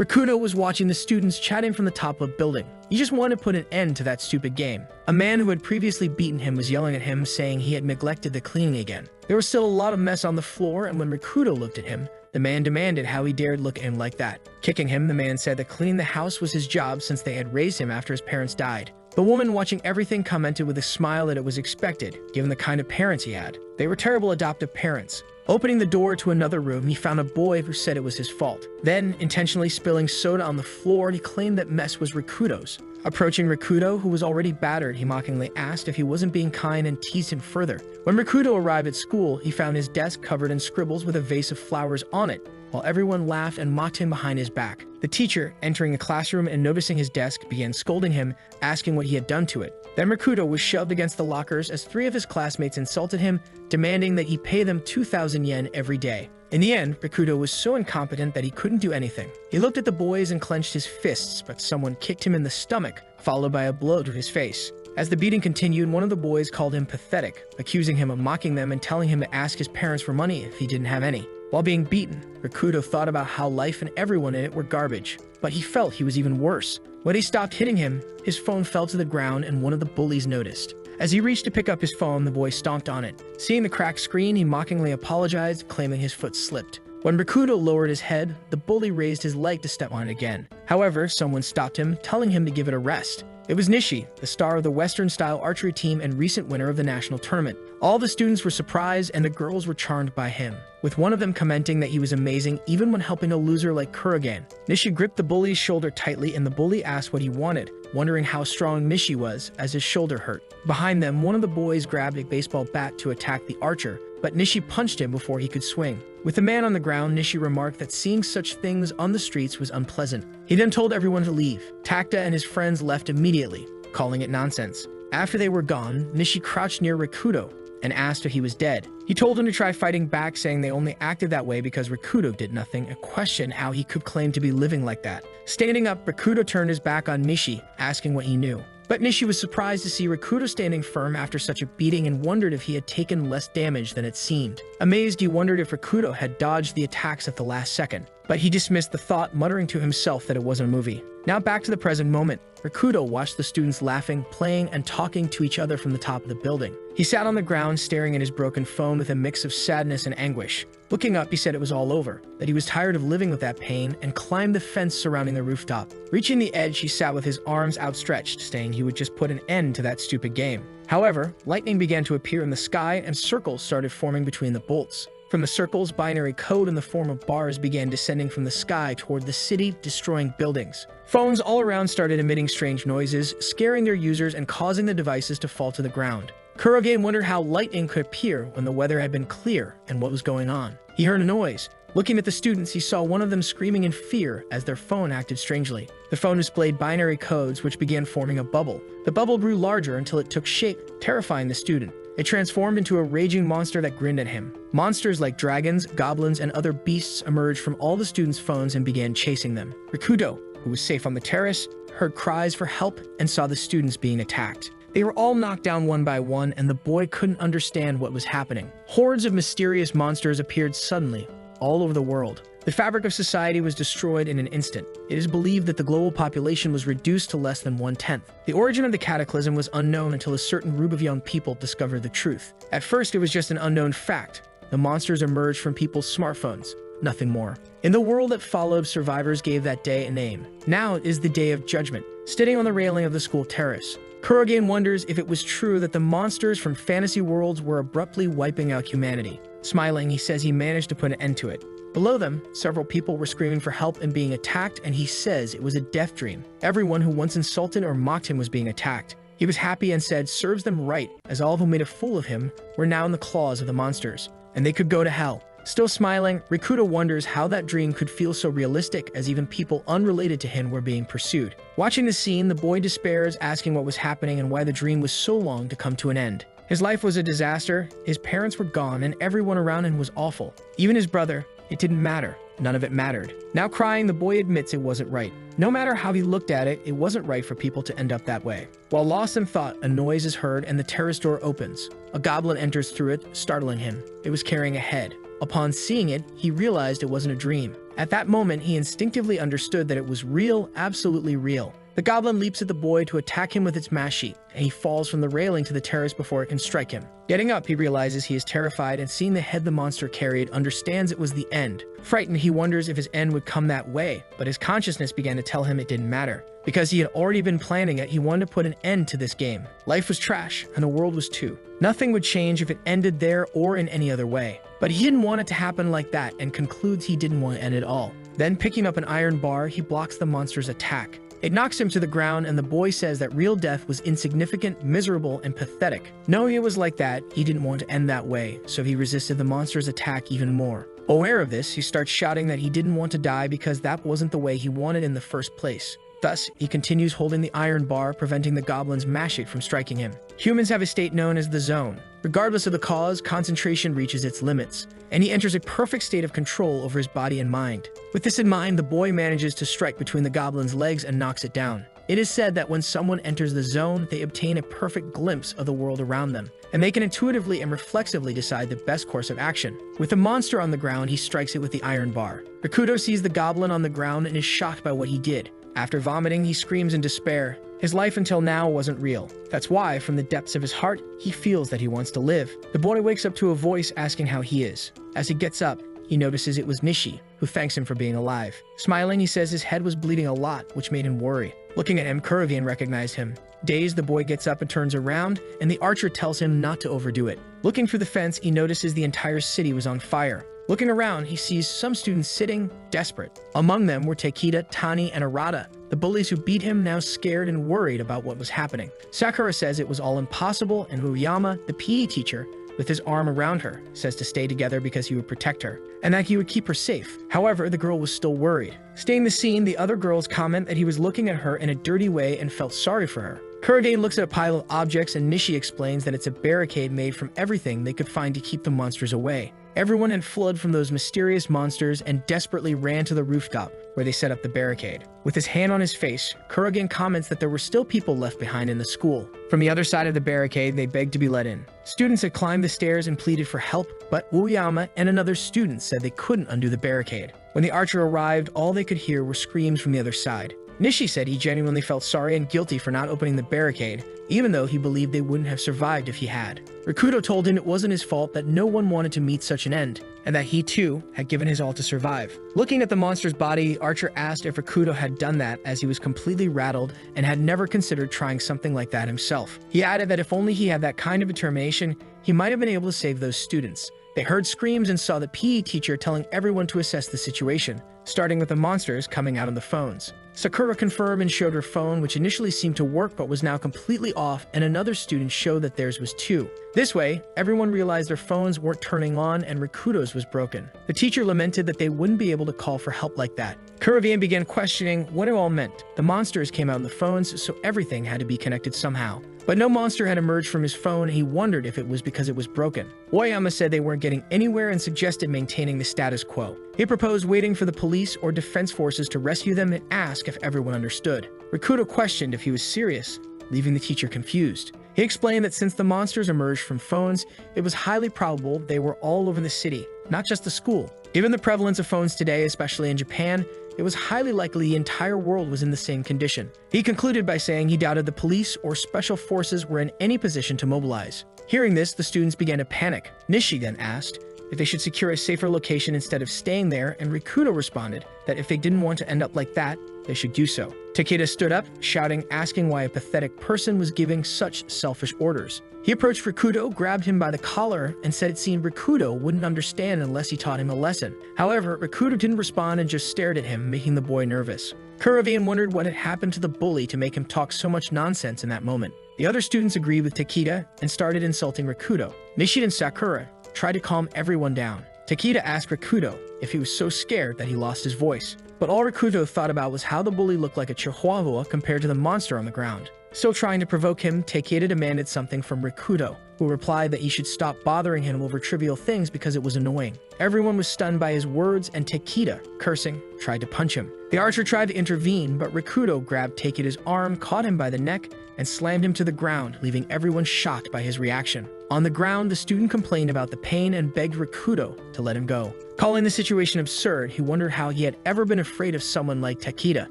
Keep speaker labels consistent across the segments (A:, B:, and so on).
A: Rikudo was watching the students chatting from the top of a building. He just wanted to put an end to that stupid game. A man who had previously beaten him was yelling at him, saying he had neglected the cleaning again. There was still a lot of mess on the floor, and when Rikudo looked at him, the man demanded how he dared look at him like that. Kicking him, the man said that cleaning the house was his job since they had raised him after his parents died. The woman watching everything commented with a smile that it was expected, given the kind of parents he had. They were terrible adoptive parents. Opening the door to another room, he found a boy who said it was his fault. Then, intentionally spilling soda on the floor, he claimed that mess was Rikudo's. Approaching Rikudo, who was already battered, he mockingly asked if he wasn't being kind and teased him further. When Rikudo arrived at school, he found his desk covered in scribbles with a vase of flowers on it, while everyone laughed and mocked him behind his back. The teacher, entering the classroom and noticing his desk, began scolding him, asking what he had done to it. Then Rikudo was shoved against the lockers as 3 of his classmates insulted him, demanding that he pay them 2,000 yen every day. In the end, Rikudo was so incompetent that he couldn't do anything. He looked at the boys and clenched his fists, but someone kicked him in the stomach, followed by a blow to his face. As the beating continued, one of the boys called him pathetic, accusing him of mocking them and telling him to ask his parents for money if he didn't have any. While being beaten, Rikudo thought about how life and everyone in it were garbage, but he felt he was even worse. When he stopped hitting him, his phone fell to the ground and one of the bullies noticed. As he reached to pick up his phone, the boy stomped on it. Seeing the cracked screen, he mockingly apologized, claiming his foot slipped. When Rikudo lowered his head, the bully raised his leg to step on it again. However, someone stopped him, telling him to give it a rest. It was Nishi, the star of the Western-style archery team and recent winner of the national tournament. All the students were surprised and the girls were charmed by him, with one of them commenting that he was amazing even when helping a loser like Kurogen. Nishi gripped the bully's shoulder tightly and the bully asked what he wanted, wondering how strong Nishi was as his shoulder hurt. Behind them, one of the boys grabbed a baseball bat to attack the archer, but Nishi punched him before he could swing. With the man on the ground, Nishi remarked that seeing such things on the streets was unpleasant. He then told everyone to leave. Takta and his friends left immediately, calling it nonsense. After they were gone, Nishi crouched near Rikudo and asked if he was dead. He told him to try fighting back, saying they only acted that way because Rikudo did nothing, and questioned how he could claim to be living like that. Standing up, Rikudo turned his back on Nishi, asking what he knew. But Nishi was surprised to see Rikudo standing firm after such a beating and wondered if he had taken less damage than it seemed. Amazed, he wondered if Rikudo had dodged the attacks at the last second. But he dismissed the thought, muttering to himself that it wasn't a movie. Now back to the present moment. Rikudo watched the students laughing, playing, and talking to each other from the top of the building. He sat on the ground staring at his broken phone with a mix of sadness and anguish. Looking up, he said it was all over, that he was tired of living with that pain, and climbed the fence surrounding the rooftop. Reaching the edge, he sat with his arms outstretched, saying he would just put an end to that stupid game. However, lightning began to appear in the sky and circles started forming between the bolts. From the circles, binary code in the form of bars began descending from the sky toward the city, destroying buildings. Phones all around started emitting strange noises, scaring their users and causing the devices to fall to the ground. Kurogen wondered how lightning could appear when the weather had been clear and what was going on. He heard a noise. Looking at the students, he saw one of them screaming in fear as their phone acted strangely. The phone displayed binary codes which began forming a bubble. The bubble grew larger until it took shape, terrifying the student. It transformed into a raging monster that grinned at him. Monsters like dragons, goblins, and other beasts emerged from all the students' phones and began chasing them. Rikudo, who was safe on the terrace, heard cries for help and saw the students being attacked. They were all knocked down one by one, and the boy couldn't understand what was happening. Hordes of mysterious monsters appeared suddenly, all over the world. The fabric of society was destroyed in an instant. It is believed that the global population was reduced to less than 1/10. The origin of the cataclysm was unknown until a certain group of young people discovered the truth. At first, it was just an unknown fact. The monsters emerged from people's smartphones, nothing more. In the world that followed, survivors gave that day a name. Now is the day of judgment. Sitting on the railing of the school terrace, Kurogen wonders if it was true that the monsters from fantasy worlds were abruptly wiping out humanity. Smiling, he says he managed to put an end to it. Below them, several people were screaming for help and being attacked, and he says it was a death dream. Everyone who once insulted or mocked him was being attacked. He was happy and said serves them right, as all who made a fool of him were now in the claws of the monsters, and they could go to hell. Still smiling, Rikudo wonders how that dream could feel so realistic, as even people unrelated to him were being pursued. Watching the scene, the boy despairs, asking what was happening and why the dream was so long to come to an end. His life was a disaster, his parents were gone, and everyone around him was awful. Even his brother. It didn't matter. None of it mattered. Now crying, the boy admits it wasn't right. No matter how he looked at it, it wasn't right for people to end up that way. While lost in thought, a noise is heard and the terrace door opens. A goblin enters through it, startling him. It was carrying a head. Upon seeing it, he realized it wasn't a dream. At that moment, he instinctively understood that it was real, absolutely real. The goblin leaps at the boy to attack him with its mash sheet, and he falls from the railing to the terrace before it can strike him. Getting up, he realizes he is terrified, and seeing the head the monster carried, understands it was the end. Frightened, he wonders if his end would come that way, but his consciousness began to tell him it didn't matter. Because he had already been planning it, he wanted to put an end to this game. Life was trash, and the world was too. Nothing would change if it ended there or in any other way. But he didn't want it to happen like that, and concludes he didn't want to end at all. Then, picking up an iron bar, he blocks the monster's attack. It knocks him to the ground, and the boy says that real death was insignificant, miserable, and pathetic. Knowing it was like that, he didn't want to end that way, so he resisted the monster's attack even more. Aware of this, he starts shouting that he didn't want to die because that wasn't the way he wanted in the first place. Thus, he continues holding the iron bar, preventing the goblin's mash it from striking him. Humans have a state known as the zone. Regardless of the cause, concentration reaches its limits, and he enters a perfect state of control over his body and mind. With this in mind, the boy manages to strike between the goblin's legs and knocks it down. It is said that when someone enters the zone, they obtain a perfect glimpse of the world around them, and they can intuitively and reflexively decide the best course of action. With the monster on the ground, he strikes it with the iron bar. Rikudo sees the goblin on the ground and is shocked by what he did. After vomiting, he screams in despair. His life until now wasn't real. That's why, from the depths of his heart, he feels that he wants to live. The boy wakes up to a voice asking how he is. As he gets up, he notices it was Nishi, who thanks him for being alive. Smiling, he says his head was bleeding a lot, which made him worry. Looking at him, Kurovian recognized him. Dazed, the boy gets up and turns around, and the archer tells him not to overdo it. Looking through the fence, he notices the entire city was on fire. Looking around, he sees some students sitting, desperate. Among them were Takeda, Tani, and Arata, the bullies who beat him, now scared and worried about what was happening. Sakura says it was all impossible, and Uyama, the PE teacher, with his arm around her, says to stay together because he would protect her, and that he would keep her safe. However, the girl was still worried. Staying the scene, the other girls comment that he was looking at her in a dirty way and felt sorry for her. Kuroge looks at a pile of objects, and Nishi explains that it's a barricade made from everything they could find to keep the monsters away. Everyone had fled from those mysterious monsters and desperately ran to the rooftop, where they set up the barricade. With his hand on his face, Kurogen comments that there were still people left behind in the school. From the other side of the barricade, they begged to be let in. Students had climbed the stairs and pleaded for help, but Uyama and another student said they couldn't undo the barricade. When the archer arrived, all they could hear were screams from the other side. Nishi said he genuinely felt sorry and guilty for not opening the barricade, even though he believed they wouldn't have survived if he had. Rikudo told him it wasn't his fault, that no one wanted to meet such an end, and that he too had given his all to survive. Looking at the monster's body, Archer asked if Rikudo had done that, as he was completely rattled and had never considered trying something like that himself. He added that if only he had that kind of determination, he might have been able to save those students. They heard screams and saw the PE teacher telling everyone to assess the situation, starting with the monsters coming out on the phones. Sakura confirmed and showed her phone, which initially seemed to work but was now completely off, and another student showed that theirs was too. This way, everyone realized their phones weren't turning on and Rikudo's was broken. The teacher lamented that they wouldn't be able to call for help like that. Kurovian began questioning what it all meant. The monsters came out on the phones, so everything had to be connected somehow. But no monster had emerged from his phone, and he wondered if it was because it was broken. Oyama said they weren't getting anywhere and suggested maintaining the status quo. He proposed waiting for the police or defense forces to rescue them and ask if everyone understood. Rikudo questioned if he was serious, leaving the teacher confused. He explained that since the monsters emerged from phones, it was highly probable they were all over the city, not just the school. Given the prevalence of phones today, especially in Japan, it was highly likely the entire world was in the same condition. He concluded by saying he doubted the police or special forces were in any position to mobilize. Hearing this, the students began to panic. Nishi then asked if they should secure a safer location instead of staying there, and Rikudo responded that if they didn't want to end up like that, they should do so. Takeda stood up, shouting, asking why a pathetic person was giving such selfish orders. He approached Rikudo, grabbed him by the collar, and said it seemed Rikudo wouldn't understand unless he taught him a lesson. However, Rikudo didn't respond and just stared at him, making the boy nervous. Kurovian wondered what had happened to the bully to make him talk so much nonsense in that moment. The other students agreed with Takeda and started insulting Rikudo. Nishi and Sakura tried to calm everyone down. Takeda asked Rikudo if he was so scared that he lost his voice. But all Rikudo thought about was how the bully looked like a chihuahua compared to the monster on the ground. Still trying to provoke him, Takeda demanded something from Rikudo, who replied that he should stop bothering him over trivial things because it was annoying. Everyone was stunned by his words, and Takeda, cursing, tried to punch him. The archer tried to intervene, but Rikudo grabbed Takeda's arm, caught him by the neck, and slammed him to the ground, leaving everyone shocked by his reaction. On the ground, the student complained about the pain and begged Rikudo to let him go. Calling the situation absurd, he wondered how he had ever been afraid of someone like Takeda.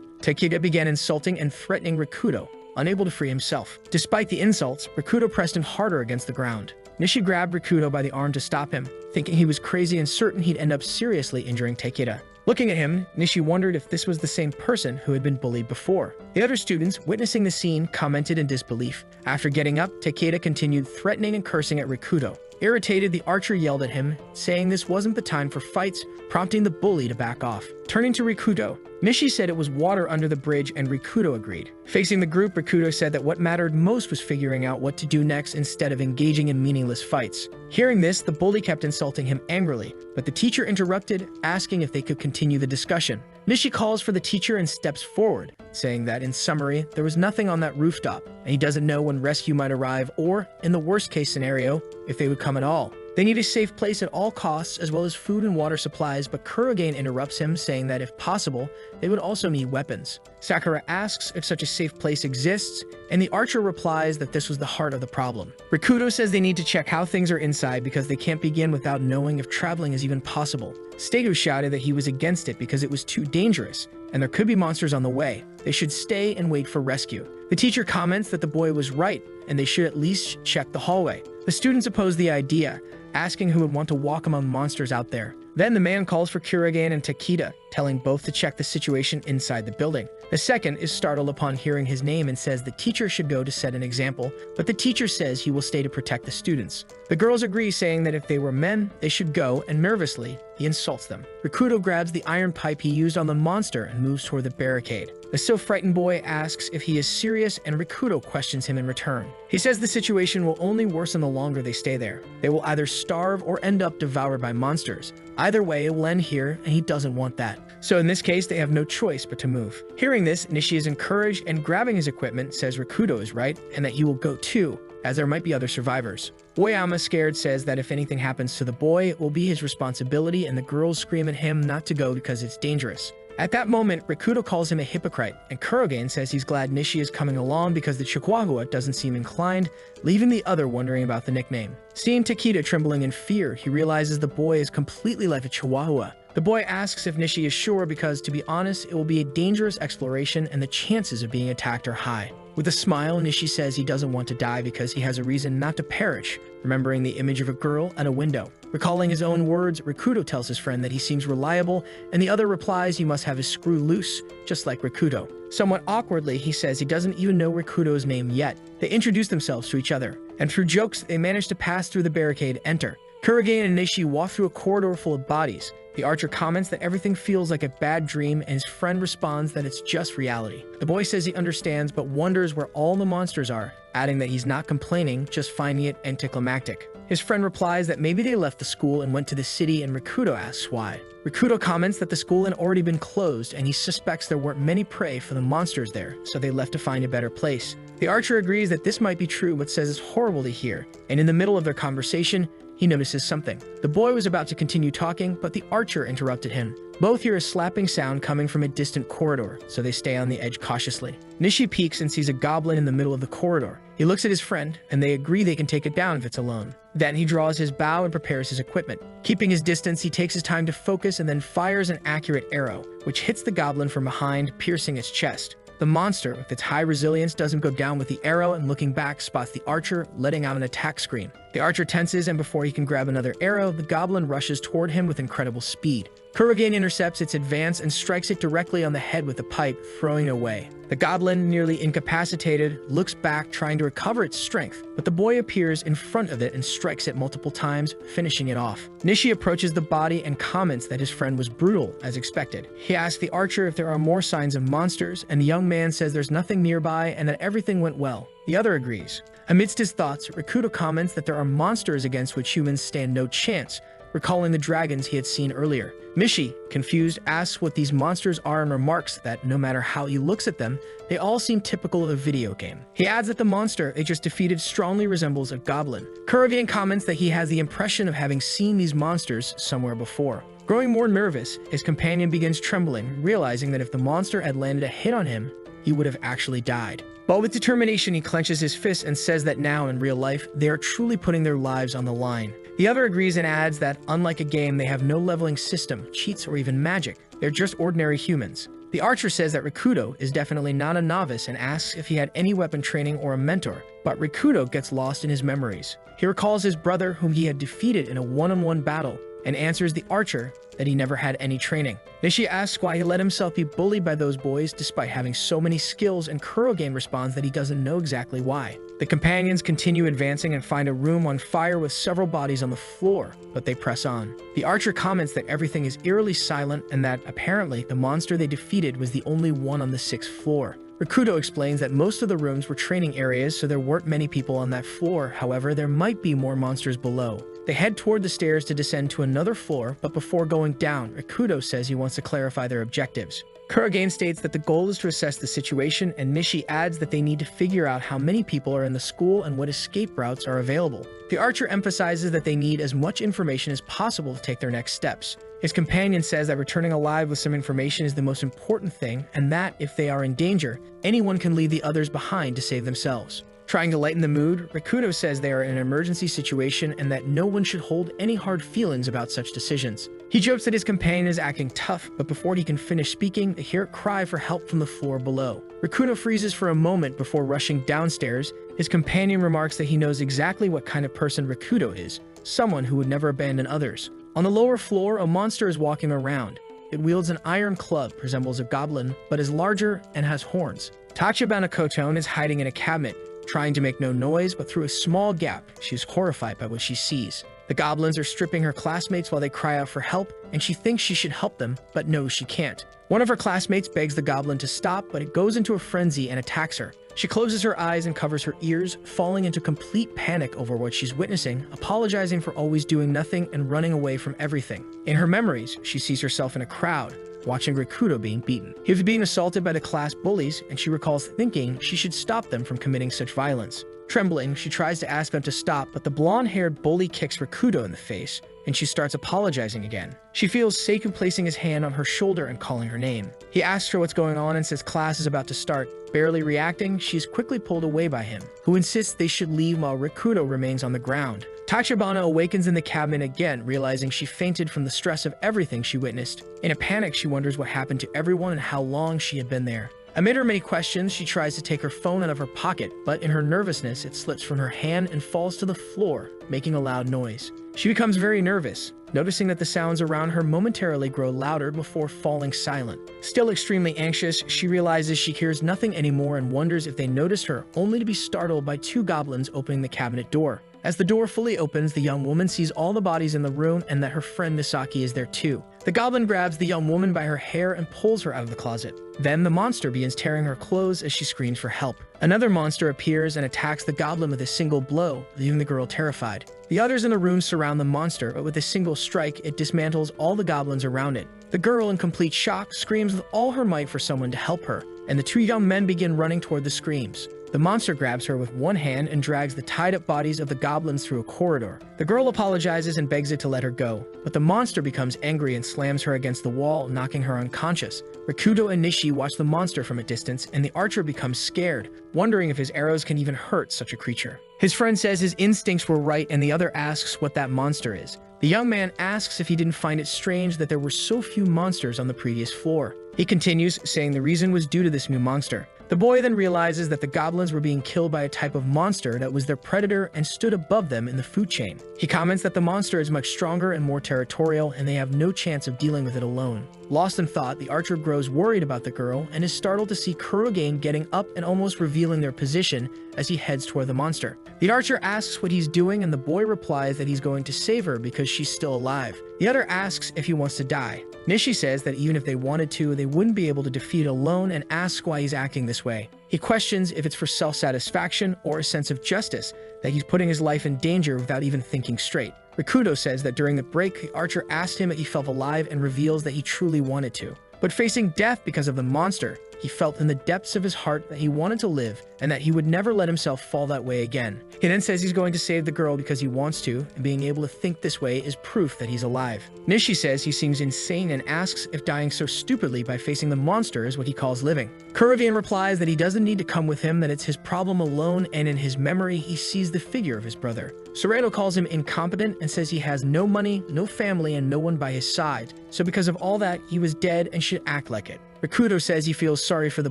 A: Takeda began insulting and threatening Rikudo, unable to free himself. Despite the insults, Rikudo pressed him harder against the ground. Nishi grabbed Rikudo by the arm to stop him, thinking he was crazy and certain he'd end up seriously injuring Takeda. Looking at him, Nishi wondered if this was the same person who had been bullied before. The other students, witnessing the scene, commented in disbelief. After getting up, Takeda continued threatening and cursing at Rikudo. Irritated, the archer yelled at him, saying this wasn't the time for fights, prompting the bully to back off. Turning to Rikudo, Nishi said it was water under the bridge and Rikudo agreed. Facing the group, Rikudo said that what mattered most was figuring out what to do next instead of engaging in meaningless fights. Hearing this, the bully kept insulting him angrily, but the teacher interrupted, asking if they could continue the discussion. Nishi calls for the teacher and steps forward, saying that, in summary, there was nothing on that rooftop, and he doesn't know when rescue might arrive or, in the worst-case scenario, if they would come at all. They need a safe place at all costs, as well as food and water supplies, but Kurogane interrupts him, saying that if possible, they would also need weapons. Sakura asks if such a safe place exists, and the archer replies that this was the heart of the problem. Rikudo says they need to check how things are inside because they can't begin without knowing if traveling is even possible. Stegu shouted that he was against it because it was too dangerous, and there could be monsters on the way. They should stay and wait for rescue. The teacher comments that the boy was right, and they should at least check the hallway. The students oppose the idea, asking who would want to walk among monsters out there. Then the man calls for Kurogane and Takeda, telling both to check the situation inside the building. The second is startled upon hearing his name and says the teacher should go to set an example, but the teacher says he will stay to protect the students. The girls agree, saying that if they were men, they should go, and nervously, he insults them. Rikudo grabs the iron pipe he used on the monster and moves toward the barricade. The still frightened boy asks if he is serious, and Rikudo questions him in return. He says the situation will only worsen the longer they stay there. They will either starve or end up devoured by monsters. Either way, it will end here, and he doesn't want that. So in this case, they have no choice but to move. Hearing this, Nishi is encouraged and grabbing his equipment says Rikudo is right and that he will go too, as there might be other survivors. Oyama, scared, says that if anything happens to the boy, it will be his responsibility, and the girls scream at him not to go because it's dangerous. At that moment, Rikudo calls him a hypocrite, and Kurogane says he's glad Nishi is coming along because the Chihuahua doesn't seem inclined, leaving the other wondering about the nickname. Seeing Takeda trembling in fear, he realizes the boy is completely like a Chihuahua. The boy asks if Nishi is sure because, to be honest, it will be a dangerous exploration and the chances of being attacked are high. With a smile, Nishi says he doesn't want to die because he has a reason not to perish, remembering the image of a girl at a window. Recalling his own words, Rikudo tells his friend that he seems reliable, and the other replies he must have his screw loose, just like Rikudo. Somewhat awkwardly, he says he doesn't even know Rikudo's name yet. They introduce themselves to each other, and through jokes, they manage to pass through the barricade and enter. Kurogane and Nishi walk through a corridor full of bodies. The archer comments that everything feels like a bad dream, and his friend responds that it's just reality. The boy says he understands but wonders where all the monsters are, adding that he's not complaining, just finding it anticlimactic. His friend replies that maybe they left the school and went to the city, and Rikudo asks why. Rikudo comments that the school had already been closed, and he suspects there weren't many prey for the monsters there, so they left to find a better place. The archer agrees that this might be true but says it's horrible to hear, and in the middle of their conversation, he notices something. The boy was about to continue talking, but the archer interrupted him. Both hear a slapping sound coming from a distant corridor, so they stay on the edge cautiously. Nishi peeks and sees a goblin in the middle of the corridor. He looks at his friend, and they agree they can take it down if it's alone. Then he draws his bow and prepares his equipment. Keeping his distance, he takes his time to focus and then fires an accurate arrow, which hits the goblin from behind, piercing its chest. The monster, with its high resilience, doesn't go down with the arrow, and looking back, spots the archer, letting out an attack scream. The archer tenses, and before he can grab another arrow, the goblin rushes toward him with incredible speed. Kurogane intercepts its advance and strikes it directly on the head with a pipe, throwing it away. The goblin, nearly incapacitated, looks back, trying to recover its strength, but the boy appears in front of it and strikes it multiple times, finishing it off. Nishi approaches the body and comments that his friend was brutal, as expected. He asks the archer if there are more signs of monsters, and the young man says there's nothing nearby and that everything went well. The other agrees. Amidst his thoughts, Rikudo comments that there are monsters against which humans stand no chance, recalling the dragons he had seen earlier. Nishi, confused, asks what these monsters are and remarks that no matter how he looks at them, they all seem typical of a video game. He adds that the monster they just defeated strongly resembles a goblin. Kurogane comments that he has the impression of having seen these monsters somewhere before. Growing more nervous, his companion begins trembling, realizing that if the monster had landed a hit on him, he would have actually died. But with determination, he clenches his fist and says that now, in real life, they are truly putting their lives on the line. The other agrees and adds that, unlike a game, they have no leveling system, cheats, or even magic. They're just ordinary humans. The archer says that Rikudo is definitely not a novice and asks if he had any weapon training or a mentor, but Rikudo gets lost in his memories. He recalls his brother whom he had defeated in a one-on-one battle and answers the archer that he never had any training. Nishi asks why he let himself be bullied by those boys despite having so many skills, and Kurogen responds that he doesn't know exactly why. The companions continue advancing and find a room on fire with several bodies on the floor, but they press on. The archer comments that everything is eerily silent and that apparently the monster they defeated was the only one on the 6th floor. Rikudo explains that most of the rooms were training areas, so there weren't many people on that floor. However, there might be more monsters below. They head toward the stairs to descend to another floor, but before going down, Rikudo says he wants to clarify their objectives. Kurogen states that the goal is to assess the situation, and Nishi adds that they need to figure out how many people are in the school and what escape routes are available. The archer emphasizes that they need as much information as possible to take their next steps. His companion says that returning alive with some information is the most important thing, and that, if they are in danger, anyone can leave the others behind to save themselves. Trying to lighten the mood, Rikudo says they are in an emergency situation and that no one should hold any hard feelings about such decisions. He jokes that his companion is acting tough, but before he can finish speaking, they hear a cry for help from the floor below. Rikudo freezes for a moment before rushing downstairs. His companion remarks that he knows exactly what kind of person Rikudo is, someone who would never abandon others. On the lower floor, a monster is walking around. It wields an iron club, resembles a goblin, but is larger and has horns. Tachibana Koton is hiding in a cabinet, trying to make no noise, but through a small gap, she is horrified by what she sees. The goblins are stripping her classmates while they cry out for help, and she thinks she should help them, but knows she can't. One of her classmates begs the goblin to stop, but it goes into a frenzy and attacks her. She closes her eyes and covers her ears, falling into complete panic over what she's witnessing, apologizing for always doing nothing and running away from everything. In her memories, she sees herself in a crowd, watching Rikudo being beaten. He was being assaulted by the class bullies, and she recalls thinking she should stop them from committing such violence. Trembling, she tries to ask them to stop, but the blonde-haired bully kicks Rikudo in the face, and she starts apologizing again. She feels Seiku placing his hand on her shoulder and calling her name. He asks her what's going on and says class is about to start. Barely reacting, she is quickly pulled away by him, who insists they should leave while Rikudo remains on the ground. Tachibana awakens in the cabinet again, realizing she fainted from the stress of everything she witnessed. In a panic, she wonders what happened to everyone and how long she had been there. Amid her many questions, she tries to take her phone out of her pocket, but in her nervousness, it slips from her hand and falls to the floor, making a loud noise. She becomes very nervous, noticing that the sounds around her momentarily grow louder before falling silent. Still extremely anxious, she realizes she hears nothing anymore and wonders if they noticed her, only to be startled by two goblins opening the cabinet door. As the door fully opens, the young woman sees all the bodies in the room and that her friend Misaki is there too. The goblin grabs the young woman by her hair and pulls her out of the closet. Then the monster begins tearing her clothes as she screams for help. Another monster appears and attacks the goblin with a single blow, leaving the girl terrified. The others in the room surround the monster, but with a single strike, it dismantles all the goblins around it. The girl, in complete shock, screams with all her might for someone to help her, and the two young men begin running toward the screams. The monster grabs her with one hand and drags the tied-up bodies of the goblins through a corridor. The girl apologizes and begs it to let her go, but the monster becomes angry and slams her against the wall, knocking her unconscious. Rikudo and Nishi watch the monster from a distance, and the archer becomes scared, wondering if his arrows can even hurt such a creature. His friend says his instincts were right, and the other asks what that monster is. The young man asks if he didn't find it strange that there were so few monsters on the previous floor. He continues, saying the reason was due to this new monster. The boy then realizes that the goblins were being killed by a type of monster that was their predator and stood above them in the food chain. He comments that the monster is much stronger and more territorial, and they have no chance of dealing with it alone. Lost in thought, the archer grows worried about the girl and is startled to see Kurogen getting up and almost revealing their position as he heads toward the monster. The archer asks what he's doing, and the boy replies that he's going to save her because she's still alive. The other asks if he wants to die. Nishi says that even if they wanted to, they wouldn't be able to defeat it alone, and asks why he's acting this way. He questions if it's for self-satisfaction or a sense of justice, that he's putting his life in danger without even thinking straight. Rikudo says that during the break, the archer asked him if he felt alive and reveals that he truly wanted to. But facing death because of the monster, he felt in the depths of his heart that he wanted to live and that he would never let himself fall that way again. He then says he's going to save the girl because he wants to, and being able to think this way is proof that he's alive. Nishi says he seems insane and asks if dying so stupidly by facing the monster is what he calls living. Kurovian replies that he doesn't need to come with him, that it's his problem alone, and in his memory he sees the figure of his brother. Sorero calls him incompetent and says he has no money, no family, and no one by his side, so because of all that, he was dead and should act like it. Rikudo says he feels sorry for the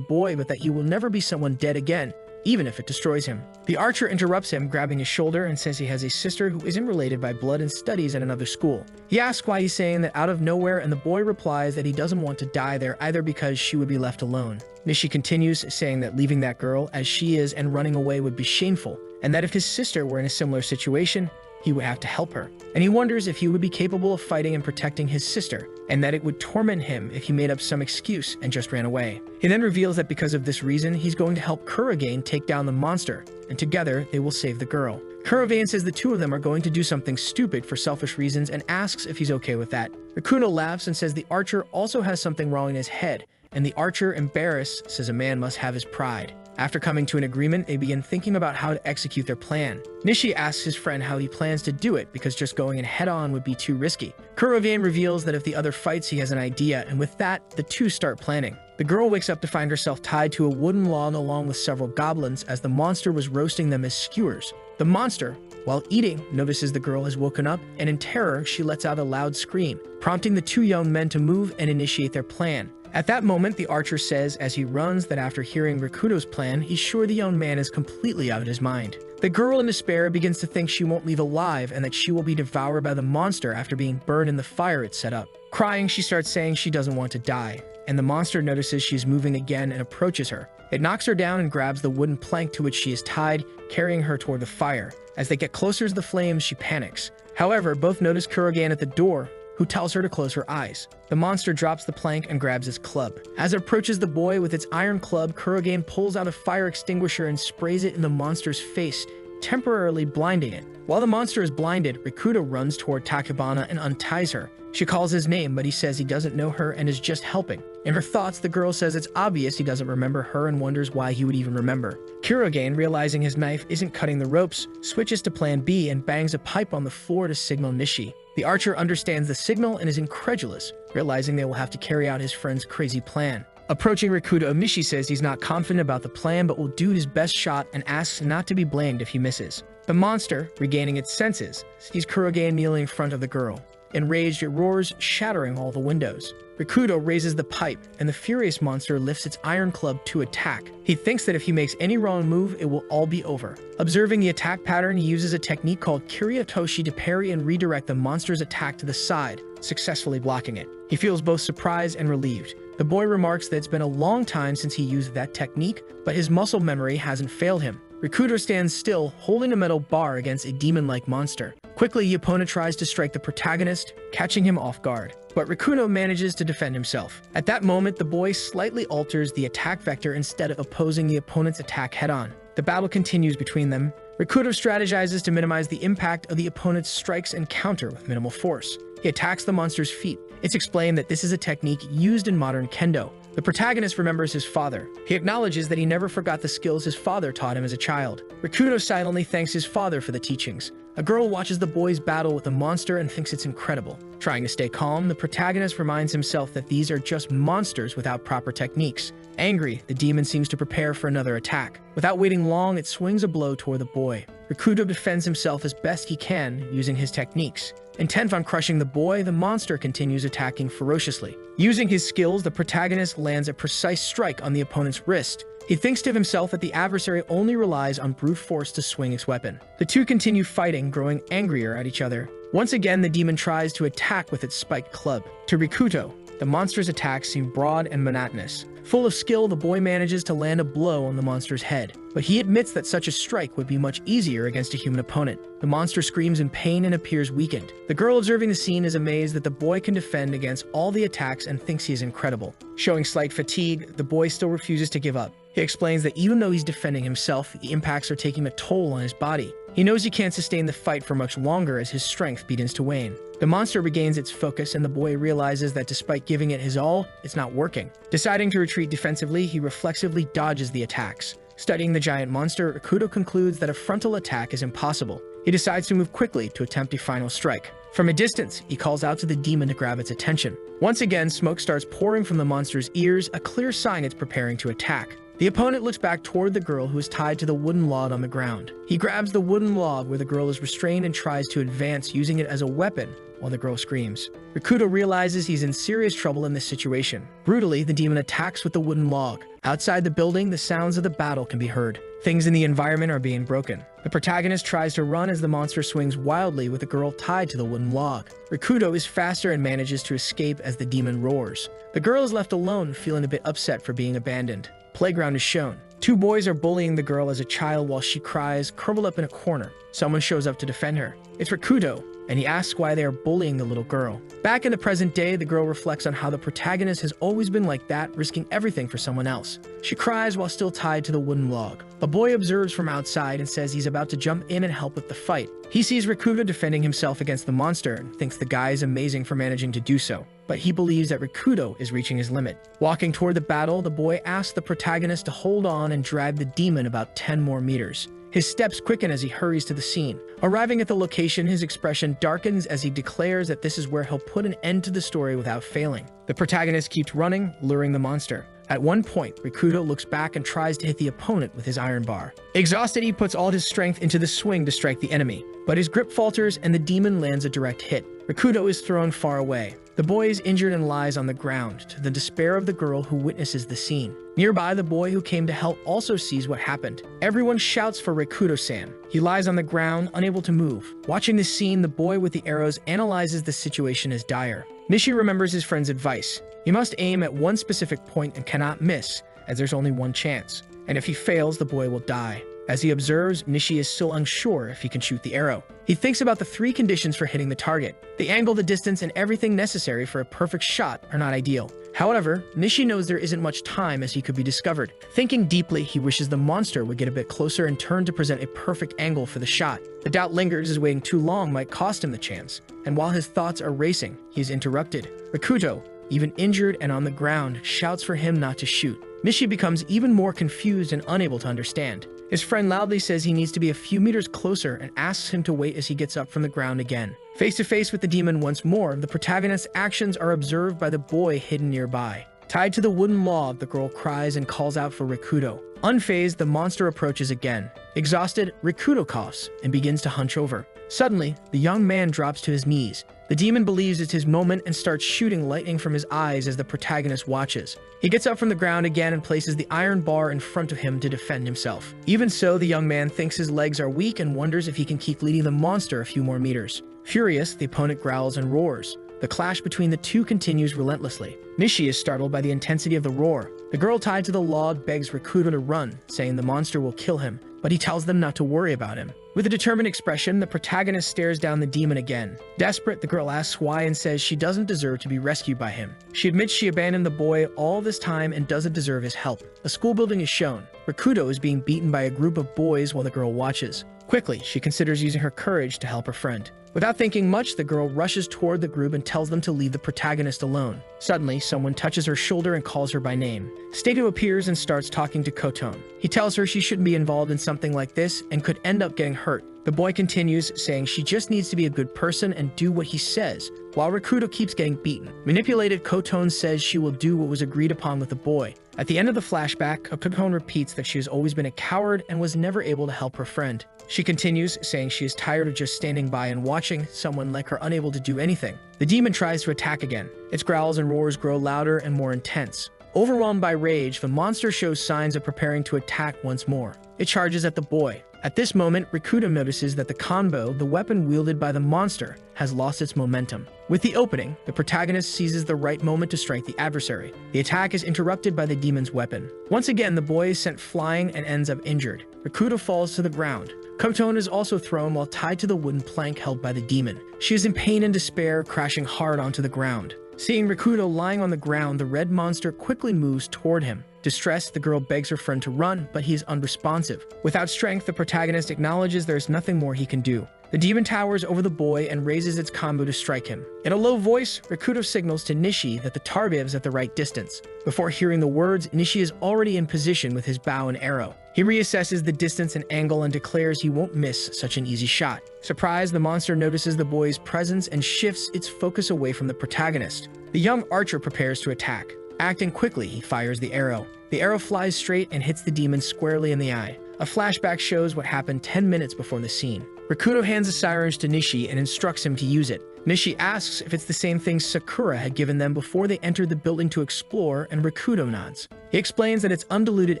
A: boy, but that he will never be someone dead again, even if it destroys him. The archer interrupts him, grabbing his shoulder, and says he has a sister who isn't related by blood and studies at another school. He asks why he's saying that out of nowhere, and the boy replies that he doesn't want to die there either because she would be left alone. Nishi continues, saying that leaving that girl as she is and running away would be shameful, and that if his sister were in a similar situation, he would have to help her. And he wonders if he would be capable of fighting and protecting his sister, and that it would torment him if he made up some excuse and just ran away. He then reveals that because of this reason, he's going to help Kurogain take down the monster, and together they will save the girl. Kurogain says the two of them are going to do something stupid for selfish reasons and asks if he's okay with that. Rikuno laughs and says the archer also has something wrong in his head, and the archer, embarrassed, says a man must have his pride. After coming to an agreement, they begin thinking about how to execute their plan. Nishi asks his friend how he plans to do it because just going in head-on would be too risky. Kurovian reveals that if the other fights, he has an idea, and with that, the two start planning. The girl wakes up to find herself tied to a wooden log along with several goblins as the monster was roasting them as skewers. The monster, while eating, notices the girl has woken up, and in terror, she lets out a loud scream, prompting the two young men to move and initiate their plan. At that moment, the archer says as he runs that after hearing Rikudo's plan, he's sure the young man is completely out of his mind. The girl in despair begins to think she won't leave alive and that she will be devoured by the monster after being burned in the fire it set up. Crying, she starts saying she doesn't want to die, and the monster notices she's moving again and approaches her. It knocks her down and grabs the wooden plank to which she is tied, carrying her toward the fire. As they get closer to the flames, she panics. However, both notice Kurogain at the door, who tells her to close her eyes. The monster drops the plank and grabs his club. As it approaches the boy with its iron club, Kurogain pulls out a fire extinguisher and sprays it in the monster's face, temporarily blinding it. While the monster is blinded, Rikudo runs toward Takebana and unties her. She calls his name, but he says he doesn't know her and is just helping. In her thoughts, the girl says it's obvious he doesn't remember her and wonders why he would even remember. Kurogain, realizing his knife isn't cutting the ropes, switches to plan B and bangs a pipe on the floor to signal Nishi. The archer understands the signal and is incredulous, realizing they will have to carry out his friend's crazy plan. Approaching Rikudo, Nishi says he's not confident about the plan but will do his best shot and asks not to be blamed if he misses. The monster, regaining its senses, sees Kurogain kneeling in front of the girl. Enraged, it roars, shattering all the windows. Rikudo raises the pipe, and the furious monster lifts its iron club to attack. He thinks that if he makes any wrong move, it will all be over. Observing the attack pattern, he uses a technique called Kiryatoshi to parry and redirect the monster's attack to the side, successfully blocking it. He feels both surprised and relieved. The boy remarks that it's been a long time since he used that technique, but his muscle memory hasn't failed him. Rikudo stands still, holding a metal bar against a demon-like monster. Quickly, the opponent tries to strike the protagonist, catching him off guard. But Rikudo manages to defend himself. At that moment, the boy slightly alters the attack vector instead of opposing the opponent's attack head-on. The battle continues between them. Rikudo strategizes to minimize the impact of the opponent's strikes and counter with minimal force. He attacks the monster's feet. It's explained that this is a technique used in modern kendo. The protagonist remembers his father. He acknowledges that he never forgot the skills his father taught him as a child. Rikudo silently thanks his father for the teachings. A girl watches the boys battle with the monster and thinks it's incredible. Trying to stay calm, the protagonist reminds himself that these are just monsters without proper techniques. Angry, the demon seems to prepare for another attack. Without waiting long, it swings a blow toward the boy. Rikudo defends himself as best he can, using his techniques. Intent on crushing the boy, the monster continues attacking ferociously. Using his skills, the protagonist lands a precise strike on the opponent's wrist. He thinks to himself that the adversary only relies on brute force to swing its weapon. The two continue fighting, growing angrier at each other. Once again, the demon tries to attack with its spiked club. To Rikudo, the monster's attacks seem broad and monotonous. Full of skill, the boy manages to land a blow on the monster's head, but he admits that such a strike would be much easier against a human opponent. The monster screams in pain and appears weakened. The girl observing the scene is amazed that the boy can defend against all the attacks and thinks he is incredible. Showing slight fatigue, the boy still refuses to give up. He explains that even though he's defending himself, the impacts are taking a toll on his body. He knows he can't sustain the fight for much longer as his strength begins to wane. The monster regains its focus and the boy realizes that despite giving it his all, it's not working. Deciding to retreat defensively, he reflexively dodges the attacks. Studying the giant monster, Rikudo concludes that a frontal attack is impossible. He decides to move quickly to attempt a final strike. From a distance, he calls out to the demon to grab its attention. Once again, smoke starts pouring from the monster's ears, a clear sign it's preparing to attack. The opponent looks back toward the girl who is tied to the wooden log on the ground. He grabs the wooden log where the girl is restrained and tries to advance, using it as a weapon while the girl screams. Rikudo realizes he's in serious trouble in this situation. Brutally, the demon attacks with the wooden log. Outside the building, the sounds of the battle can be heard. Things in the environment are being broken. The protagonist tries to run as the monster swings wildly with the girl tied to the wooden log. Rikudo is faster and manages to escape as the demon roars. The girl is left alone, feeling a bit upset for being abandoned. Playground is shown. Two boys are bullying the girl as a child while she cries, curled up in a corner. Someone shows up to defend her. It's Rikudo, and he asks why they are bullying the little girl. Back in the present day, the girl reflects on how the protagonist has always been like that, risking everything for someone else. She cries while still tied to the wooden log. A boy observes from outside and says he's about to jump in and help with the fight. He sees Rikudo defending himself against the monster and thinks the guy is amazing for managing to do so. But he believes that Rikudo is reaching his limit. Walking toward the battle, the boy asks the protagonist to hold on and drag the demon about 10 more meters. His steps quicken as he hurries to the scene. Arriving at the location, his expression darkens as he declares that this is where he'll put an end to the story without failing. The protagonist keeps running, luring the monster. At one point, Rikudo looks back and tries to hit the opponent with his iron bar. Exhausted, he puts all his strength into the swing to strike the enemy, but his grip falters and the demon lands a direct hit. Rikudo is thrown far away. The boy is injured and lies on the ground, to the despair of the girl who witnesses the scene. Nearby, the boy who came to help also sees what happened. Everyone shouts for Rikudo-san. He lies on the ground, unable to move. Watching this scene, the boy with the arrows analyzes the situation as dire. Nishi remembers his friend's advice. He must aim at one specific point and cannot miss, as there's only one chance. And if he fails, the boy will die. As he observes, Nishi is still unsure if he can shoot the arrow. He thinks about the 3 conditions for hitting the target. The angle, the distance, and everything necessary for a perfect shot are not ideal. However, Nishi knows there isn't much time as he could be discovered. Thinking deeply, he wishes the monster would get a bit closer and turn to present a perfect angle for the shot. The doubt lingers as waiting too long might cost him the chance. And while his thoughts are racing, he is interrupted. Rikudo, even injured and on the ground, shouts for him not to shoot. Nishi becomes even more confused and unable to understand. His friend loudly says he needs to be a few meters closer and asks him to wait as he gets up from the ground again. Face to face with the demon once more, the protagonist's actions are observed by the boy hidden nearby. Tied to the wooden log, the girl cries and calls out for Rikudo. Unfazed, the monster approaches again. Exhausted, Rikudo coughs and begins to hunch over. Suddenly, the young man drops to his knees. The demon believes it's his moment and starts shooting lightning from his eyes as the protagonist watches. He gets up from the ground again and places the iron bar in front of him to defend himself. Even so, the young man thinks his legs are weak and wonders if he can keep leading the monster a few more meters. Furious, the opponent growls and roars. The clash between the two continues relentlessly. Nishi is startled by the intensity of the roar. The girl tied to the log begs Rikudo to run, saying the monster will kill him, but he tells them not to worry about him. With a determined expression, the protagonist stares down the demon again. Desperate, the girl asks why and says she doesn't deserve to be rescued by him. She admits she abandoned the boy all this time and doesn't deserve his help. A school building is shown. Rikudo is being beaten by a group of boys while the girl watches. Quickly, she considers using her courage to help her friend. Without thinking much, the girl rushes toward the group and tells them to leave the protagonist alone. Suddenly, someone touches her shoulder and calls her by name. Stato appears and starts talking to Koton. He tells her she shouldn't be involved in something like this and could end up getting hurt. The boy continues, saying she just needs to be a good person and do what he says, while Rikudo keeps getting beaten. Manipulated, Koton says she will do what was agreed upon with the boy. At the end of the flashback, Koton repeats that she has always been a coward and was never able to help her friend. She continues, saying she is tired of just standing by and watching someone like her unable to do anything. The demon tries to attack again. Its growls and roars grow louder and more intense. Overwhelmed by rage, the monster shows signs of preparing to attack once more. It charges at the boy. At this moment, Rikudo notices that the kanbo, the weapon wielded by the monster, has lost its momentum. With the opening, the protagonist seizes the right moment to strike the adversary. The attack is interrupted by the demon's weapon. Once again, the boy is sent flying and ends up injured. Rikudo falls to the ground. Koton is also thrown while tied to the wooden plank held by the demon. She is in pain and despair, crashing hard onto the ground. Seeing Rikudo lying on the ground, the red monster quickly moves toward him. Distressed, the girl begs her friend to run, but he is unresponsive. Without strength, the protagonist acknowledges there is nothing more he can do. The demon towers over the boy and raises its combo to strike him. In a low voice, Rikudo signals to Nishi that the target is at the right distance. Before hearing the words, Nishi is already in position with his bow and arrow. He reassesses the distance and angle and declares he won't miss such an easy shot. Surprised, the monster notices the boy's presence and shifts its focus away from the protagonist. The young archer prepares to attack. Acting quickly, he fires the arrow. The arrow flies straight and hits the demon squarely in the eye. A flashback shows what happened 10 minutes before the scene. Rikudo hands a syringe to Nishi and instructs him to use it. Nishi asks if it's the same thing Sakura had given them before they entered the building to explore, and Rikudo nods. He explains that it's undiluted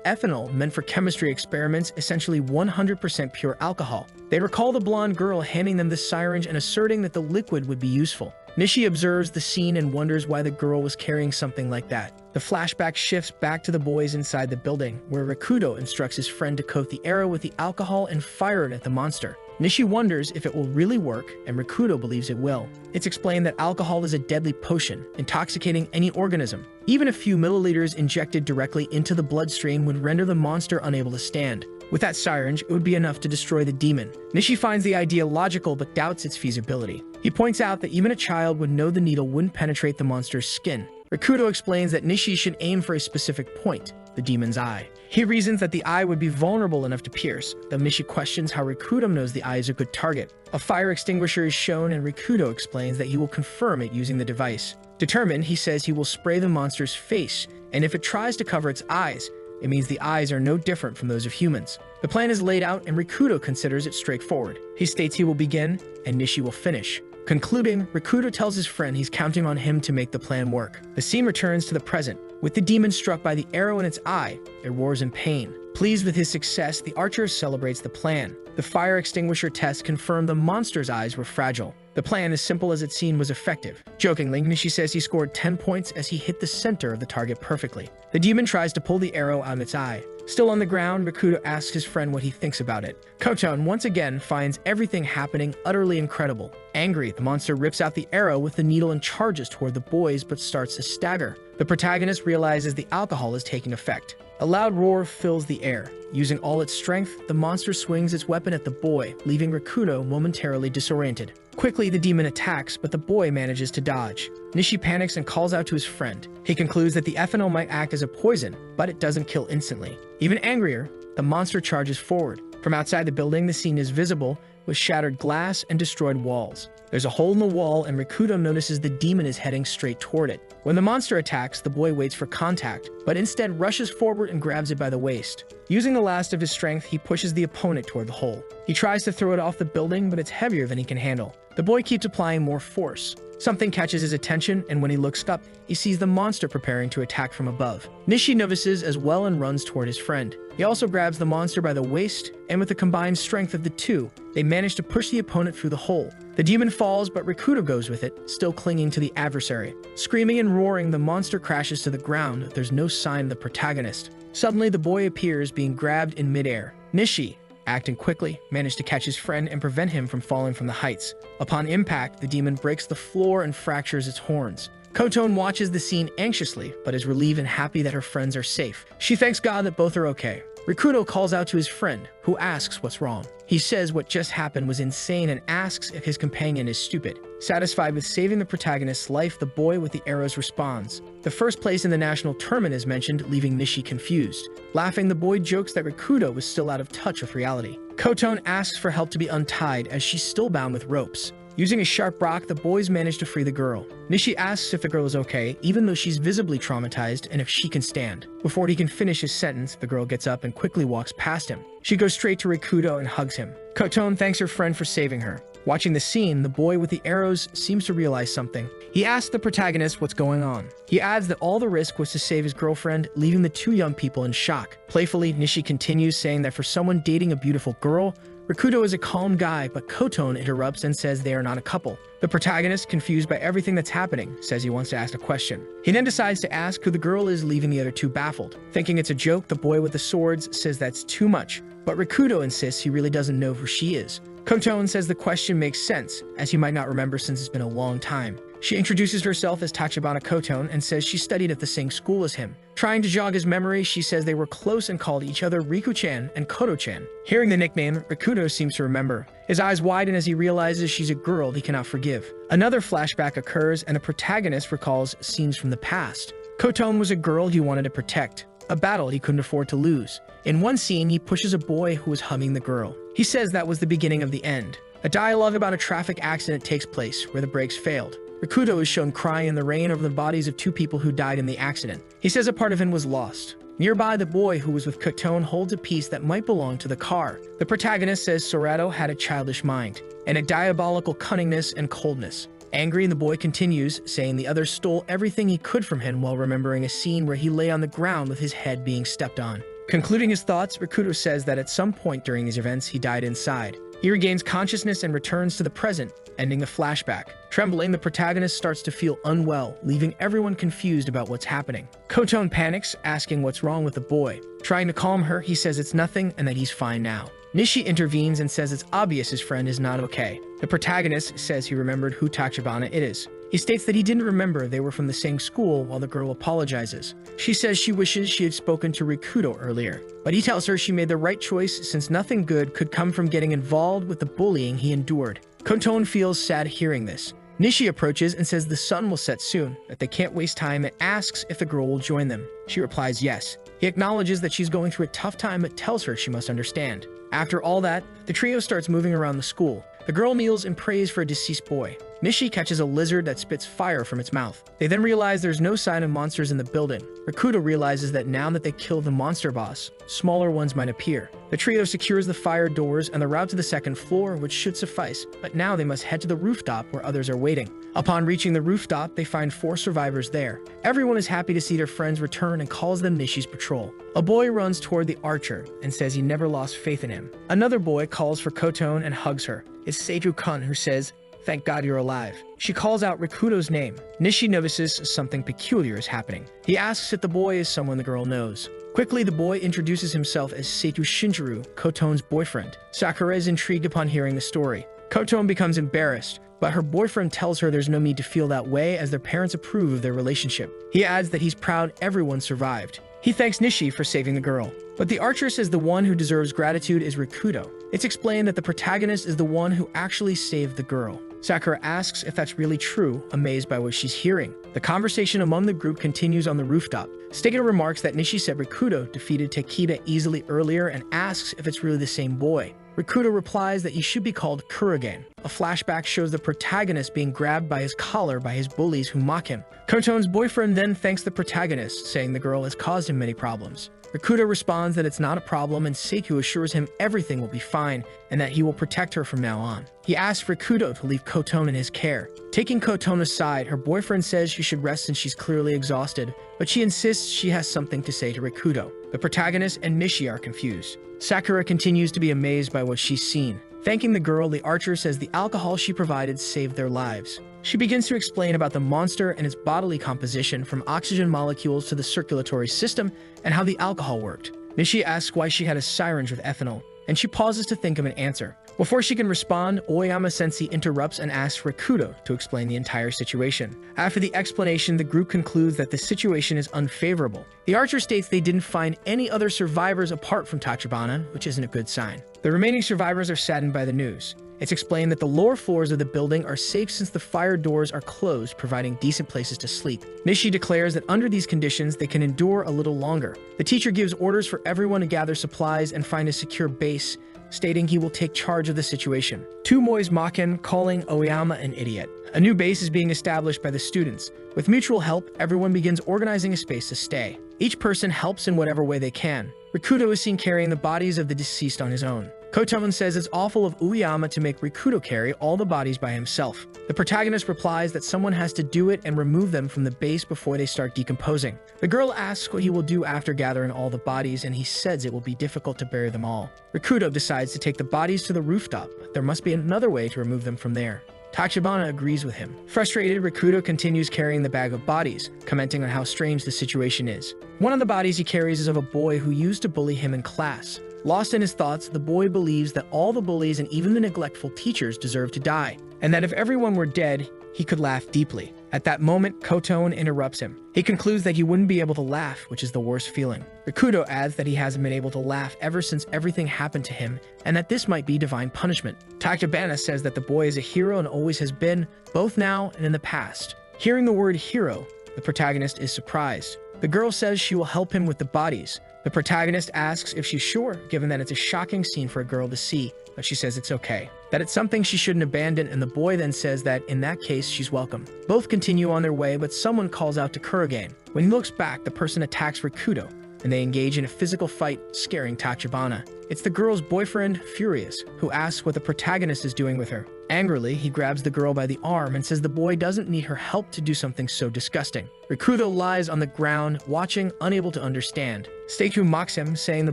A: ethanol meant for chemistry experiments, essentially 100% pure alcohol. They recall the blonde girl handing them the syringe and asserting that the liquid would be useful. Nishi observes the scene and wonders why the girl was carrying something like that. The flashback shifts back to the boys inside the building, where Rikudo instructs his friend to coat the arrow with the alcohol and fire it at the monster. Nishi wonders if it will really work, and Rikudo believes it will. It's explained that alcohol is a deadly potion, intoxicating any organism. Even a few milliliters injected directly into the bloodstream would render the monster unable to stand. With that syringe, it would be enough to destroy the demon. Nishi finds the idea logical but doubts its feasibility. He points out that even a child would know the needle wouldn't penetrate the monster's skin. Rikudo explains that Nishi should aim for a specific point, the demon's eye. He reasons that the eye would be vulnerable enough to pierce, though Nishi questions how Rikudo knows the eye is a good target. A fire extinguisher is shown, and Rikudo explains that he will confirm it using the device. Determined, he says he will spray the monster's face, and if it tries to cover its eyes, it means the eyes are no different from those of humans. The plan is laid out, and Rikudo considers it straightforward. He states he will begin, and Nishi will finish. Concluding, Rikudo tells his friend he's counting on him to make the plan work. The scene returns to the present. With the demon struck by the arrow in its eye, it roars in pain. Pleased with his success, the archer celebrates the plan. The fire extinguisher test confirmed the monster's eyes were fragile. The plan, as simple as it seemed, was effective. Jokingly, Nishi says he scored 10 points as he hit the center of the target perfectly. The demon tries to pull the arrow out of its eye. Still on the ground, Rikudo asks his friend what he thinks about it. Koton once again finds everything happening utterly incredible. Angry, the monster rips out the arrow with the needle and charges toward the boys, but starts to stagger. The protagonist realizes the alcohol is taking effect. A loud roar fills the air. Using all its strength, the monster swings its weapon at the boy, leaving Rikudo momentarily disoriented. Quickly, the demon attacks, but the boy manages to dodge. Nishi panics and calls out to his friend. He concludes that the ethanol might act as a poison, but it doesn't kill instantly. Even angrier, the monster charges forward. From outside the building, the scene is visible, with shattered glass and destroyed walls. There's a hole in the wall, and Rikudo notices the demon is heading straight toward it. When the monster attacks, the boy waits for contact, but instead rushes forward and grabs it by the waist. Using the last of his strength, he pushes the opponent toward the hole. He tries to throw it off the building, but it's heavier than he can handle. The boy keeps applying more force. Something catches his attention, and when he looks up, he sees the monster preparing to attack from above. Nishi notices as well and runs toward his friend. He also grabs the monster by the waist, and with the combined strength of the two, they manage to push the opponent through the hole. The demon falls, but Rikudo goes with it, still clinging to the adversary. Screaming and roaring, the monster crashes to the ground. There's no sign of the protagonist. Suddenly, the boy appears, being grabbed in midair. Nishi, acting quickly, managed to catch his friend and prevent him from falling from the heights. Upon impact, the demon breaks the floor and fractures its horns. Koton watches the scene anxiously, but is relieved and happy that her friends are safe. She thanks God that both are okay. Rikudo calls out to his friend, who asks what's wrong. He says what just happened was insane and asks if his companion is stupid. Satisfied with saving the protagonist's life, the boy with the arrows responds. The first place in the national tournament is mentioned, leaving Nishi confused. Laughing, the boy jokes that Rikudo was still out of touch with reality. Koton asks for help to be untied as she's still bound with ropes. Using a sharp rock, the boys manage to free the girl. Nishi asks if the girl is okay, even though she's visibly traumatized, and if she can stand. Before he can finish his sentence, the girl gets up and quickly walks past him. She goes straight to Rikudo and hugs him. Koton thanks her friend for saving her. Watching the scene, the boy with the arrows seems to realize something. He asks the protagonist what's going on. He adds that all the risk was to save his girlfriend, leaving the two young people in shock. Playfully, Nishi continues, saying that for someone dating a beautiful girl, Rikudo is a calm guy, but Koton interrupts and says they are not a couple. The protagonist, confused by everything that's happening, says he wants to ask a question. He then decides to ask who the girl is, leaving the other two baffled. Thinking it's a joke, the boy with the swords says that's too much, but Rikudo insists he really doesn't know who she is. Koton says the question makes sense, as he might not remember since it's been a long time. She introduces herself as Tachibana Kotone and says she studied at the same school as him. Trying to jog his memory, she says they were close and called each other Riku-chan and Koto-chan. Hearing the nickname, Rikudo seems to remember. His eyes widen as he realizes she's a girl he cannot forgive. Another flashback occurs and the protagonist recalls scenes from the past. Kotone was a girl he wanted to protect, a battle he couldn't afford to lose. In one scene, he pushes a boy who was hugging the girl. He says that was the beginning of the end. A dialogue about a traffic accident takes place where the brakes failed. Rikudo is shown crying in the rain over the bodies of 2 people who died in the accident. He says a part of him was lost. Nearby, the boy who was with Kotone holds a piece that might belong to the car. The protagonist says Sorato had a childish mind, and a diabolical cunningness and coldness. Angry, the boy continues, saying the others stole everything he could from him while remembering a scene where he lay on the ground with his head being stepped on. Concluding his thoughts, Rikudo says that at some point during these events, he died inside. He regains consciousness and returns to the present, ending the flashback. Trembling, the protagonist starts to feel unwell, leaving everyone confused about what's happening. Kotone panics, asking what's wrong with the boy. Trying to calm her, he says it's nothing and that he's fine now. Nishi intervenes and says it's obvious his friend is not okay. The protagonist says he remembered who Tachibana it is. He states that he didn't remember they were from the same school while the girl apologizes. She says she wishes she had spoken to Rikudo earlier, but he tells her she made the right choice since nothing good could come from getting involved with the bullying he endured. Kotone feels sad hearing this. Nishi approaches and says the sun will set soon, that they can't waste time, and asks if the girl will join them. She replies yes. He acknowledges that she's going through a tough time but tells her she must understand. After all that, the trio starts moving around the school. The girl kneels and prays for a deceased boy. Nishi catches a lizard that spits fire from its mouth. They then realize there's no sign of monsters in the building. Rikudo realizes that now that they kill the monster boss, smaller ones might appear. The trio secures the fire doors and the route to the second floor, which should suffice, but now they must head to the rooftop where others are waiting. Upon reaching the rooftop, they find 4 survivors there. Everyone is happy to see their friends return and calls them Nishi's patrol. A boy runs toward the archer and says he never lost faith in him. Another boy calls for Kotone and hugs her. It's Seiju-kun who says, "Thank God you're alive." She calls out Rikudo's name. Nishi notices something peculiar is happening. He asks if the boy is someone the girl knows. Quickly, the boy introduces himself as Seitu Shinjiro, Kotone's boyfriend. Sakura is intrigued upon hearing the story. Kotone becomes embarrassed, but her boyfriend tells her there's no need to feel that way as their parents approve of their relationship. He adds that he's proud everyone survived. He thanks Nishi for saving the girl. But the archer says the one who deserves gratitude is Rikudo. It's explained that the protagonist is the one who actually saved the girl. Sakura asks if that's really true, amazed by what she's hearing. The conversation among the group continues on the rooftop. Stegata remarks that Nishi said Rikudo defeated Takeda easily earlier and asks if it's really the same boy. Rikudo replies that he should be called Kurogen. A flashback shows the protagonist being grabbed by his collar by his bullies who mock him. Kotone's boyfriend then thanks the protagonist, saying the girl has caused him many problems. Rikudo responds that it's not a problem and Seiku assures him everything will be fine and that he will protect her from now on. He asks Rikudo to leave Kotone in his care. Taking Kotone aside, her boyfriend says she should rest since she's clearly exhausted, but she insists she has something to say to Rikudo. The protagonist and Nishi are confused. Sakura continues to be amazed by what she's seen. Thanking the girl, the archer says the alcohol she provided saved their lives. She begins to explain about the monster and its bodily composition from oxygen molecules to the circulatory system and how the alcohol worked. Nishi asks why she had a syringe with ethanol, and she pauses to think of an answer. Before she can respond, Oyama-sensei interrupts and asks Rikudo to explain the entire situation. After the explanation, the group concludes that the situation is unfavorable. The archer states they didn't find any other survivors apart from Tachibana, which isn't a good sign. The remaining survivors are saddened by the news. It's explained that the lower floors of the building are safe since the fire doors are closed, providing decent places to sleep. Nishi declares that under these conditions, they can endure a little longer. The teacher gives orders for everyone to gather supplies and find a secure base, stating he will take charge of the situation. 2 boys mock him, calling Oyama an idiot. A new base is being established by the students. With mutual help, everyone begins organizing a space to stay. Each person helps in whatever way they can. Rikudo is seen carrying the bodies of the deceased on his own. Kotone says it's awful of Uyama to make Rikudo carry all the bodies by himself. The protagonist replies that someone has to do it and remove them from the base before they start decomposing. The girl asks what he will do after gathering all the bodies, and he says it will be difficult to bury them all. Rikudo decides to take the bodies to the rooftop, but there must be another way to remove them from there. Tachibana agrees with him. Frustrated, Rikudo continues carrying the bag of bodies, commenting on how strange the situation is. One of the bodies he carries is of a boy who used to bully him in class. Lost in his thoughts, the boy believes that all the bullies and even the neglectful teachers deserve to die, and that if everyone were dead, he could laugh deeply. At that moment, Koton interrupts him. He concludes that he wouldn't be able to laugh, which is the worst feeling. Rikudo adds that he hasn't been able to laugh ever since everything happened to him, and that this might be divine punishment. Tachibana says that the boy is a hero and always has been, both now and in the past. Hearing the word hero, the protagonist is surprised. The girl says she will help him with the bodies. The protagonist asks if she's sure, given that it's a shocking scene for a girl to see, but she says it's okay, that it's something she shouldn't abandon, and the boy then says that in that case she's welcome. Both continue on their way, but someone calls out to Kurogane. When he looks back, the person attacks Rikudo, and they engage in a physical fight, scaring Tachibana. It's the girl's boyfriend, Furious, who asks what the protagonist is doing with her. Angrily, he grabs the girl by the arm and says the boy doesn't need her help to do something so disgusting. Rikudo lies on the ground, watching, unable to understand. Seiku mocks him, saying the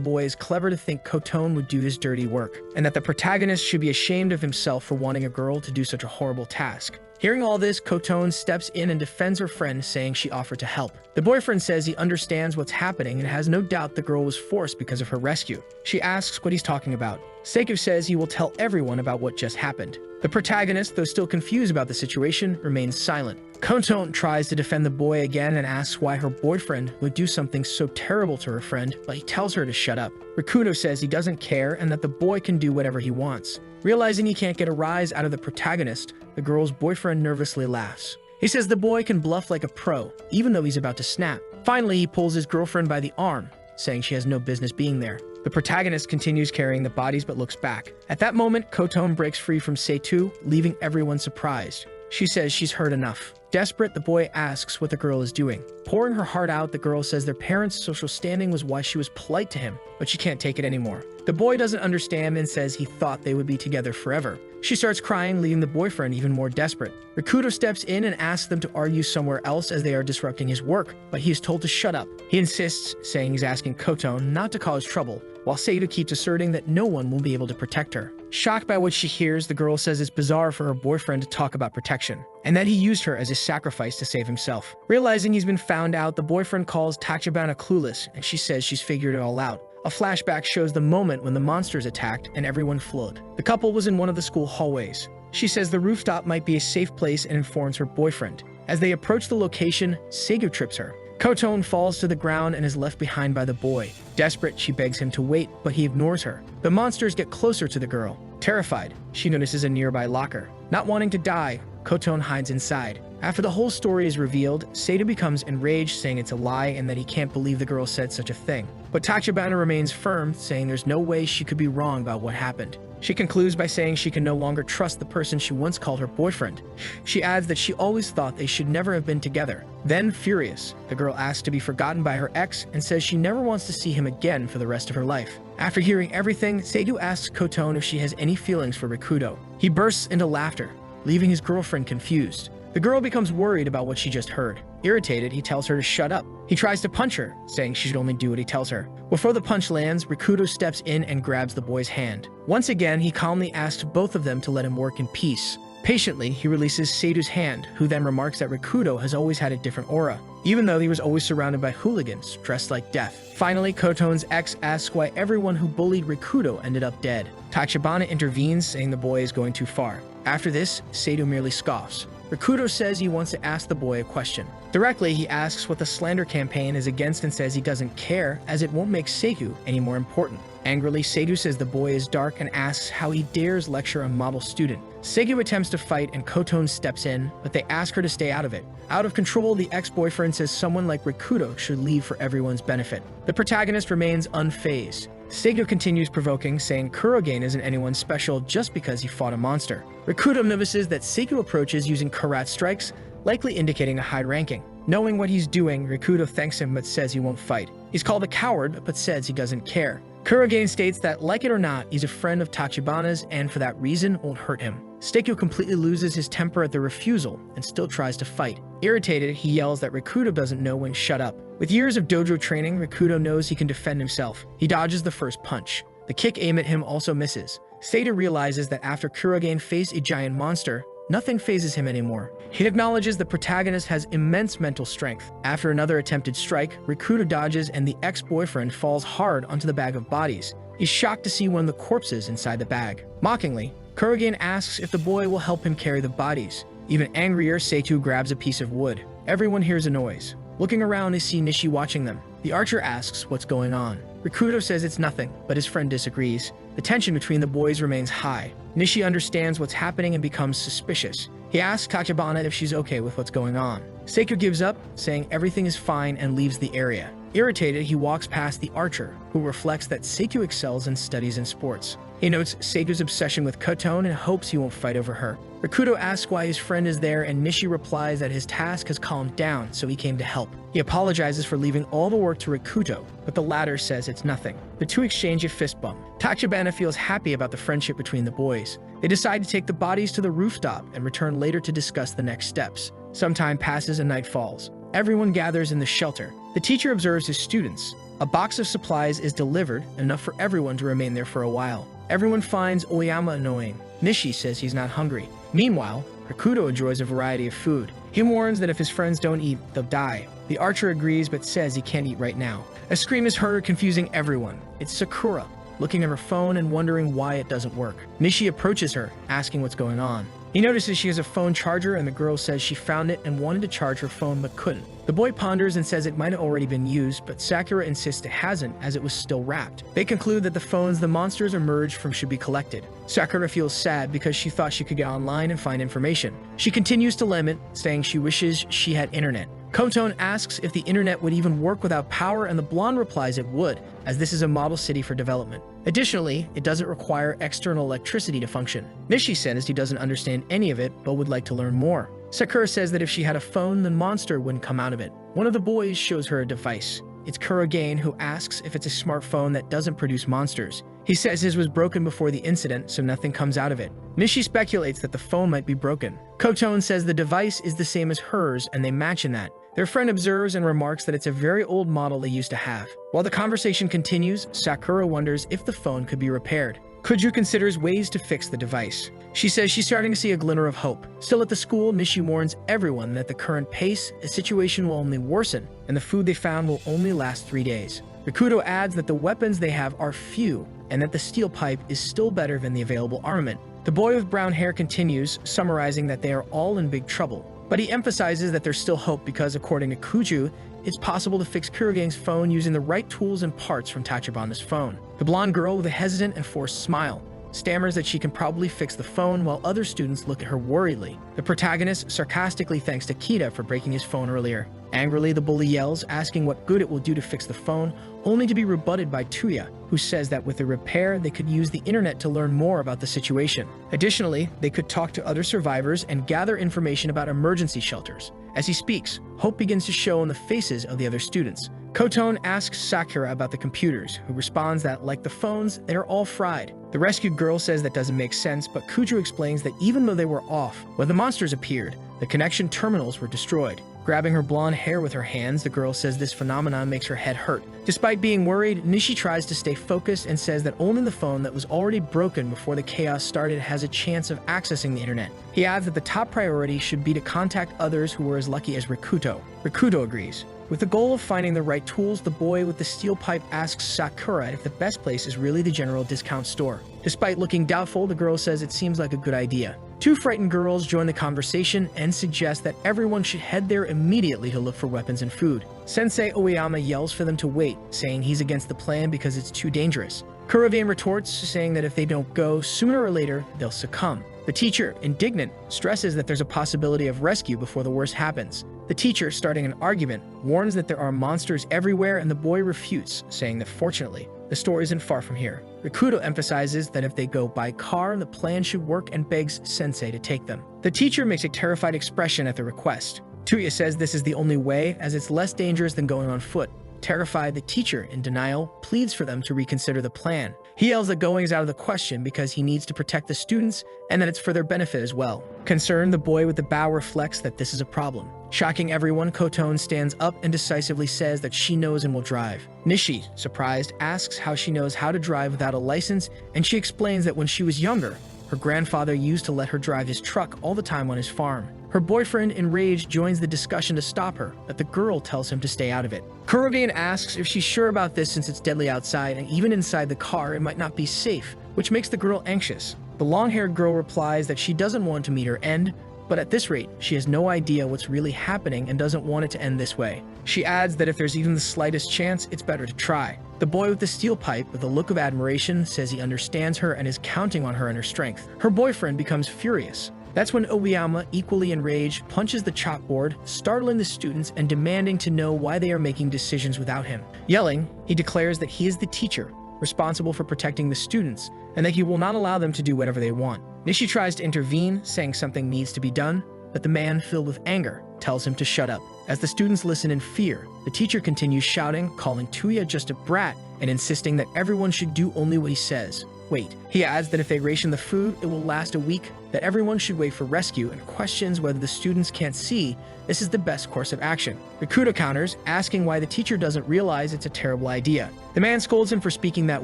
A: boy is clever to think Koton would do this dirty work, and that the protagonist should be ashamed of himself for wanting a girl to do such a horrible task. Hearing all this, Koton steps in and defends her friend, saying she offered to help. The boyfriend says he understands what's happening and has no doubt the girl was forced because of her rescue. She asks what he's talking about. Seiku says he will tell everyone about what just happened. The protagonist, though still confused about the situation, remains silent. Koton tries to defend the boy again and asks why her boyfriend would do something so terrible to her friend, but he tells her to shut up. Rikudo says he doesn't care and that the boy can do whatever he wants. Realizing he can't get a rise out of the protagonist, the girl's boyfriend nervously laughs. He says the boy can bluff like a pro, even though he's about to snap. Finally, he pulls his girlfriend by the arm, saying she has no business being there. The protagonist continues carrying the bodies but looks back. At that moment, Koton breaks free from Seitu, leaving everyone surprised. She says she's heard enough. Desperate, the boy asks what the girl is doing. Pouring her heart out, the girl says their parents' social standing was why she was polite to him, but she can't take it anymore. The boy doesn't understand and says he thought they would be together forever. She starts crying, leaving the boyfriend even more desperate. Rikudo steps in and asks them to argue somewhere else as they are disrupting his work, but he is told to shut up. He insists, saying he's asking Koton not to cause trouble, while Seitu keeps asserting that no one will be able to protect her. Shocked by what she hears, the girl says it's bizarre for her boyfriend to talk about protection, and that he used her as a sacrifice to save himself. Realizing he's been found out, the boyfriend calls Tachibana clueless, and she says she's figured it all out. A flashback shows the moment when the monsters attacked and everyone fled. The couple was in one of the school hallways. She says the rooftop might be a safe place and informs her boyfriend. As they approach the location, Seigu trips her. Koton falls to the ground and is left behind by the boy. Desperate, she begs him to wait, but he ignores her. The monsters get closer to the girl. Terrified, she notices a nearby locker. Not wanting to die, Koton hides inside. After the whole story is revealed, Seitu becomes enraged, saying it's a lie and that he can't believe the girl said such a thing. But Tachibana remains firm, saying there's no way she could be wrong about what happened. She concludes by saying she can no longer trust the person she once called her boyfriend. She adds that she always thought they should never have been together. Then, furious, the girl asks to be forgotten by her ex and says she never wants to see him again for the rest of her life. After hearing everything, Seitu asks Koton if she has any feelings for Rikudo. He bursts into laughter, leaving his girlfriend confused. The girl becomes worried about what she just heard. Irritated, he tells her to shut up. He tries to punch her, saying she should only do what he tells her. Before the punch lands, Rikudo steps in and grabs the boy's hand. Once again, he calmly asks both of them to let him work in peace. Patiently, he releases Seitu's hand, who then remarks that Rikudo has always had a different aura, even though he was always surrounded by hooligans dressed like death. Finally, Koton's ex asks why everyone who bullied Rikudo ended up dead. Tachibana intervenes, saying the boy is going too far. After this, Seitu merely scoffs. Rikudo says he wants to ask the boy a question. Directly, he asks what the slander campaign is against and says he doesn't care, as it won't make Seitu any more important. Angrily, Seitu says the boy is dark and asks how he dares lecture a model student. Seitu attempts to fight and Koton steps in, but they ask her to stay out of it. Out of control, the ex-boyfriend says someone like Rikudo should leave for everyone's benefit. The protagonist remains unfazed. Seitu continues provoking, saying Kurogane isn't anyone special just because he fought a monster. Rikudo notices that Seitu approaches using karat strikes, likely indicating a high ranking. Knowing what he's doing, Rikudo thanks him but says he won't fight. He's called a coward but says he doesn't care. Kurogane states that, like it or not, he's a friend of Tachibana's and for that reason won't hurt him. Seitu completely loses his temper at the refusal and still tries to fight. Irritated, he yells that Rikudo doesn't know when to shut up. With years of dojo training, Rikudo knows he can defend himself. He dodges the first punch. The kick aimed at him also misses. Seitu realizes that after Kurogane faced a giant monster, nothing phases him anymore. He acknowledges the protagonist has immense mental strength. After another attempted strike, Rikudo dodges and the ex-boyfriend falls hard onto the bag of bodies. He's shocked to see one of the corpses inside the bag. Mockingly, Kurogane asks if the boy will help him carry the bodies. Even angrier, Seitu grabs a piece of wood. Everyone hears a noise. Looking around, they see Nishi watching them. The archer asks what's going on. Rikudo says it's nothing, but his friend disagrees. The tension between the boys remains high. Nishi understands what's happening and becomes suspicious. He asks Tachibana if she's okay with what's going on. Seitu gives up, saying everything is fine, and leaves the area. Irritated, he walks past the archer, who reflects that Seitu excels in studies and sports. He notes Seitu's obsession with Koton and hopes he won't fight over her. Rikudo asks why his friend is there, and Nishi replies that his task has calmed down, so he came to help. He apologizes for leaving all the work to Rikudo, but the latter says it's nothing. The two exchange a fist bump. Tachibana feels happy about the friendship between the boys. They decide to take the bodies to the rooftop and return later to discuss the next steps. Some time passes and night falls. Everyone gathers in the shelter. The teacher observes his students. A box of supplies is delivered, enough for everyone to remain there for a while. Everyone finds Oyama annoying. Nishi says he's not hungry. Meanwhile, Rikudo enjoys a variety of food. He warns that if his friends don't eat, they'll die. The archer agrees but says he can't eat right now. A scream is heard, confusing everyone. It's Sakura, looking at her phone and wondering why it doesn't work. Nishi approaches her, asking what's going on. He notices she has a phone charger, and the girl says she found it and wanted to charge her phone but couldn't. The boy ponders and says it might have already been used, but Sakura insists it hasn't, as it was still wrapped. They conclude that the phones the monsters emerged from should be collected. Sakura feels sad because she thought she could get online and find information. She continues to lament, saying she wishes she had internet. Koton asks if the internet would even work without power, and the blonde replies it would, as this is a model city for development. Additionally, it doesn't require external electricity to function. Nishi says he doesn't understand any of it, but would like to learn more. Sakura says that if she had a phone, the monster wouldn't come out of it. One of the boys shows her a device. It's Kurogane, who asks if it's a smartphone that doesn't produce monsters. He says his was broken before the incident, so nothing comes out of it. Nishi speculates that the phone might be broken. Koton says the device is the same as hers, and they match in that. Their friend observes and remarks that it's a very old model they used to have. While the conversation continues, Sakura wonders if the phone could be repaired. Kuju considers ways to fix the device. She says she's starting to see a glimmer of hope. Still at the school, Nishi warns everyone that at the current pace, the situation will only worsen, and the food they found will only last 3 days. Rikudo adds that the weapons they have are few, and that the steel pipe is still better than the available armament. The boy with brown hair continues, summarizing that they are all in big trouble. But he emphasizes that there's still hope because, according to Kuju, it's possible to fix Kurogane's phone using the right tools and parts from Tachibana's phone. The blonde girl, with a hesitant and forced smile, stammers that she can probably fix the phone, while other students look at her worriedly. The protagonist sarcastically thanks Takeda for breaking his phone earlier. Angrily, the bully yells, asking what good it will do to fix the phone, only to be rebutted by Tuya, who says that with the repair, they could use the internet to learn more about the situation. Additionally, they could talk to other survivors and gather information about emergency shelters. As he speaks, hope begins to show on the faces of the other students. Koton asks Sakura about the computers, who responds that, like the phones, they are all fried. The rescued girl says that doesn't make sense, but Kuju explains that even though they were off, when the monsters appeared, the connection terminals were destroyed. Grabbing her blonde hair with her hands, the girl says this phenomenon makes her head hurt. Despite being worried, Nishi tries to stay focused and says that only the phone that was already broken before the chaos started has a chance of accessing the internet. He adds that the top priority should be to contact others who were as lucky as Rikudo. Rikudo agrees. With the goal of finding the right tools, the boy with the steel pipe asks Sakura if the best place is really the general discount store. Despite looking doubtful, the girl says it seems like a good idea. Two frightened girls join the conversation and suggest that everyone should head there immediately to look for weapons and food. Sensei Oyama yells for them to wait, saying he's against the plan because it's too dangerous. Kurogane retorts, saying that if they don't go, sooner or later, they'll succumb. The teacher, indignant, stresses that there's a possibility of rescue before the worst happens. The teacher, starting an argument, warns that there are monsters everywhere, and the boy refutes, saying that fortunately, the store isn't far from here. Rikudo emphasizes that if they go by car, the plan should work and begs Sensei to take them. The teacher makes a terrified expression at the request. Tuya says this is the only way, as it's less dangerous than going on foot. Terrified, the teacher, in denial, pleads for them to reconsider the plan. He yells that going is out of the question because he needs to protect the students and that it's for their benefit as well. Concerned, the boy with the bow reflects that this is a problem. Shocking everyone, Koton stands up and decisively says that she knows and will drive. Nishi, surprised, asks how she knows how to drive without a license, and she explains that when she was younger, her grandfather used to let her drive his truck all the time on his farm. Her boyfriend, enraged, joins the discussion to stop her, but the girl tells him to stay out of it. Kurogane asks if she's sure about this since it's deadly outside, and even inside the car it might not be safe, which makes the girl anxious. The long-haired girl replies that she doesn't want to meet her end, but at this rate, she has no idea what's really happening and doesn't want it to end this way. She adds that if there's even the slightest chance, it's better to try. The boy with the steel pipe, with a look of admiration, says he understands her and is counting on her and her strength. Her boyfriend becomes furious. That's when Oyama, equally enraged, punches the chalkboard, startling the students and demanding to know why they are making decisions without him. Yelling, he declares that he is the teacher, responsible for protecting the students, and that he will not allow them to do whatever they want. Nishi tries to intervene, saying something needs to be done, but the man, filled with anger, tells him to shut up. As the students listen in fear, the teacher continues shouting, calling Tuya just a brat, and insisting that everyone should do only what he says. Wait, he adds that if they ration the food, it will last a week, that everyone should wait for rescue, and questions whether the students can't see this is the best course of action. Rikudo counters, asking why the teacher doesn't realize it's a terrible idea. The man scolds him for speaking that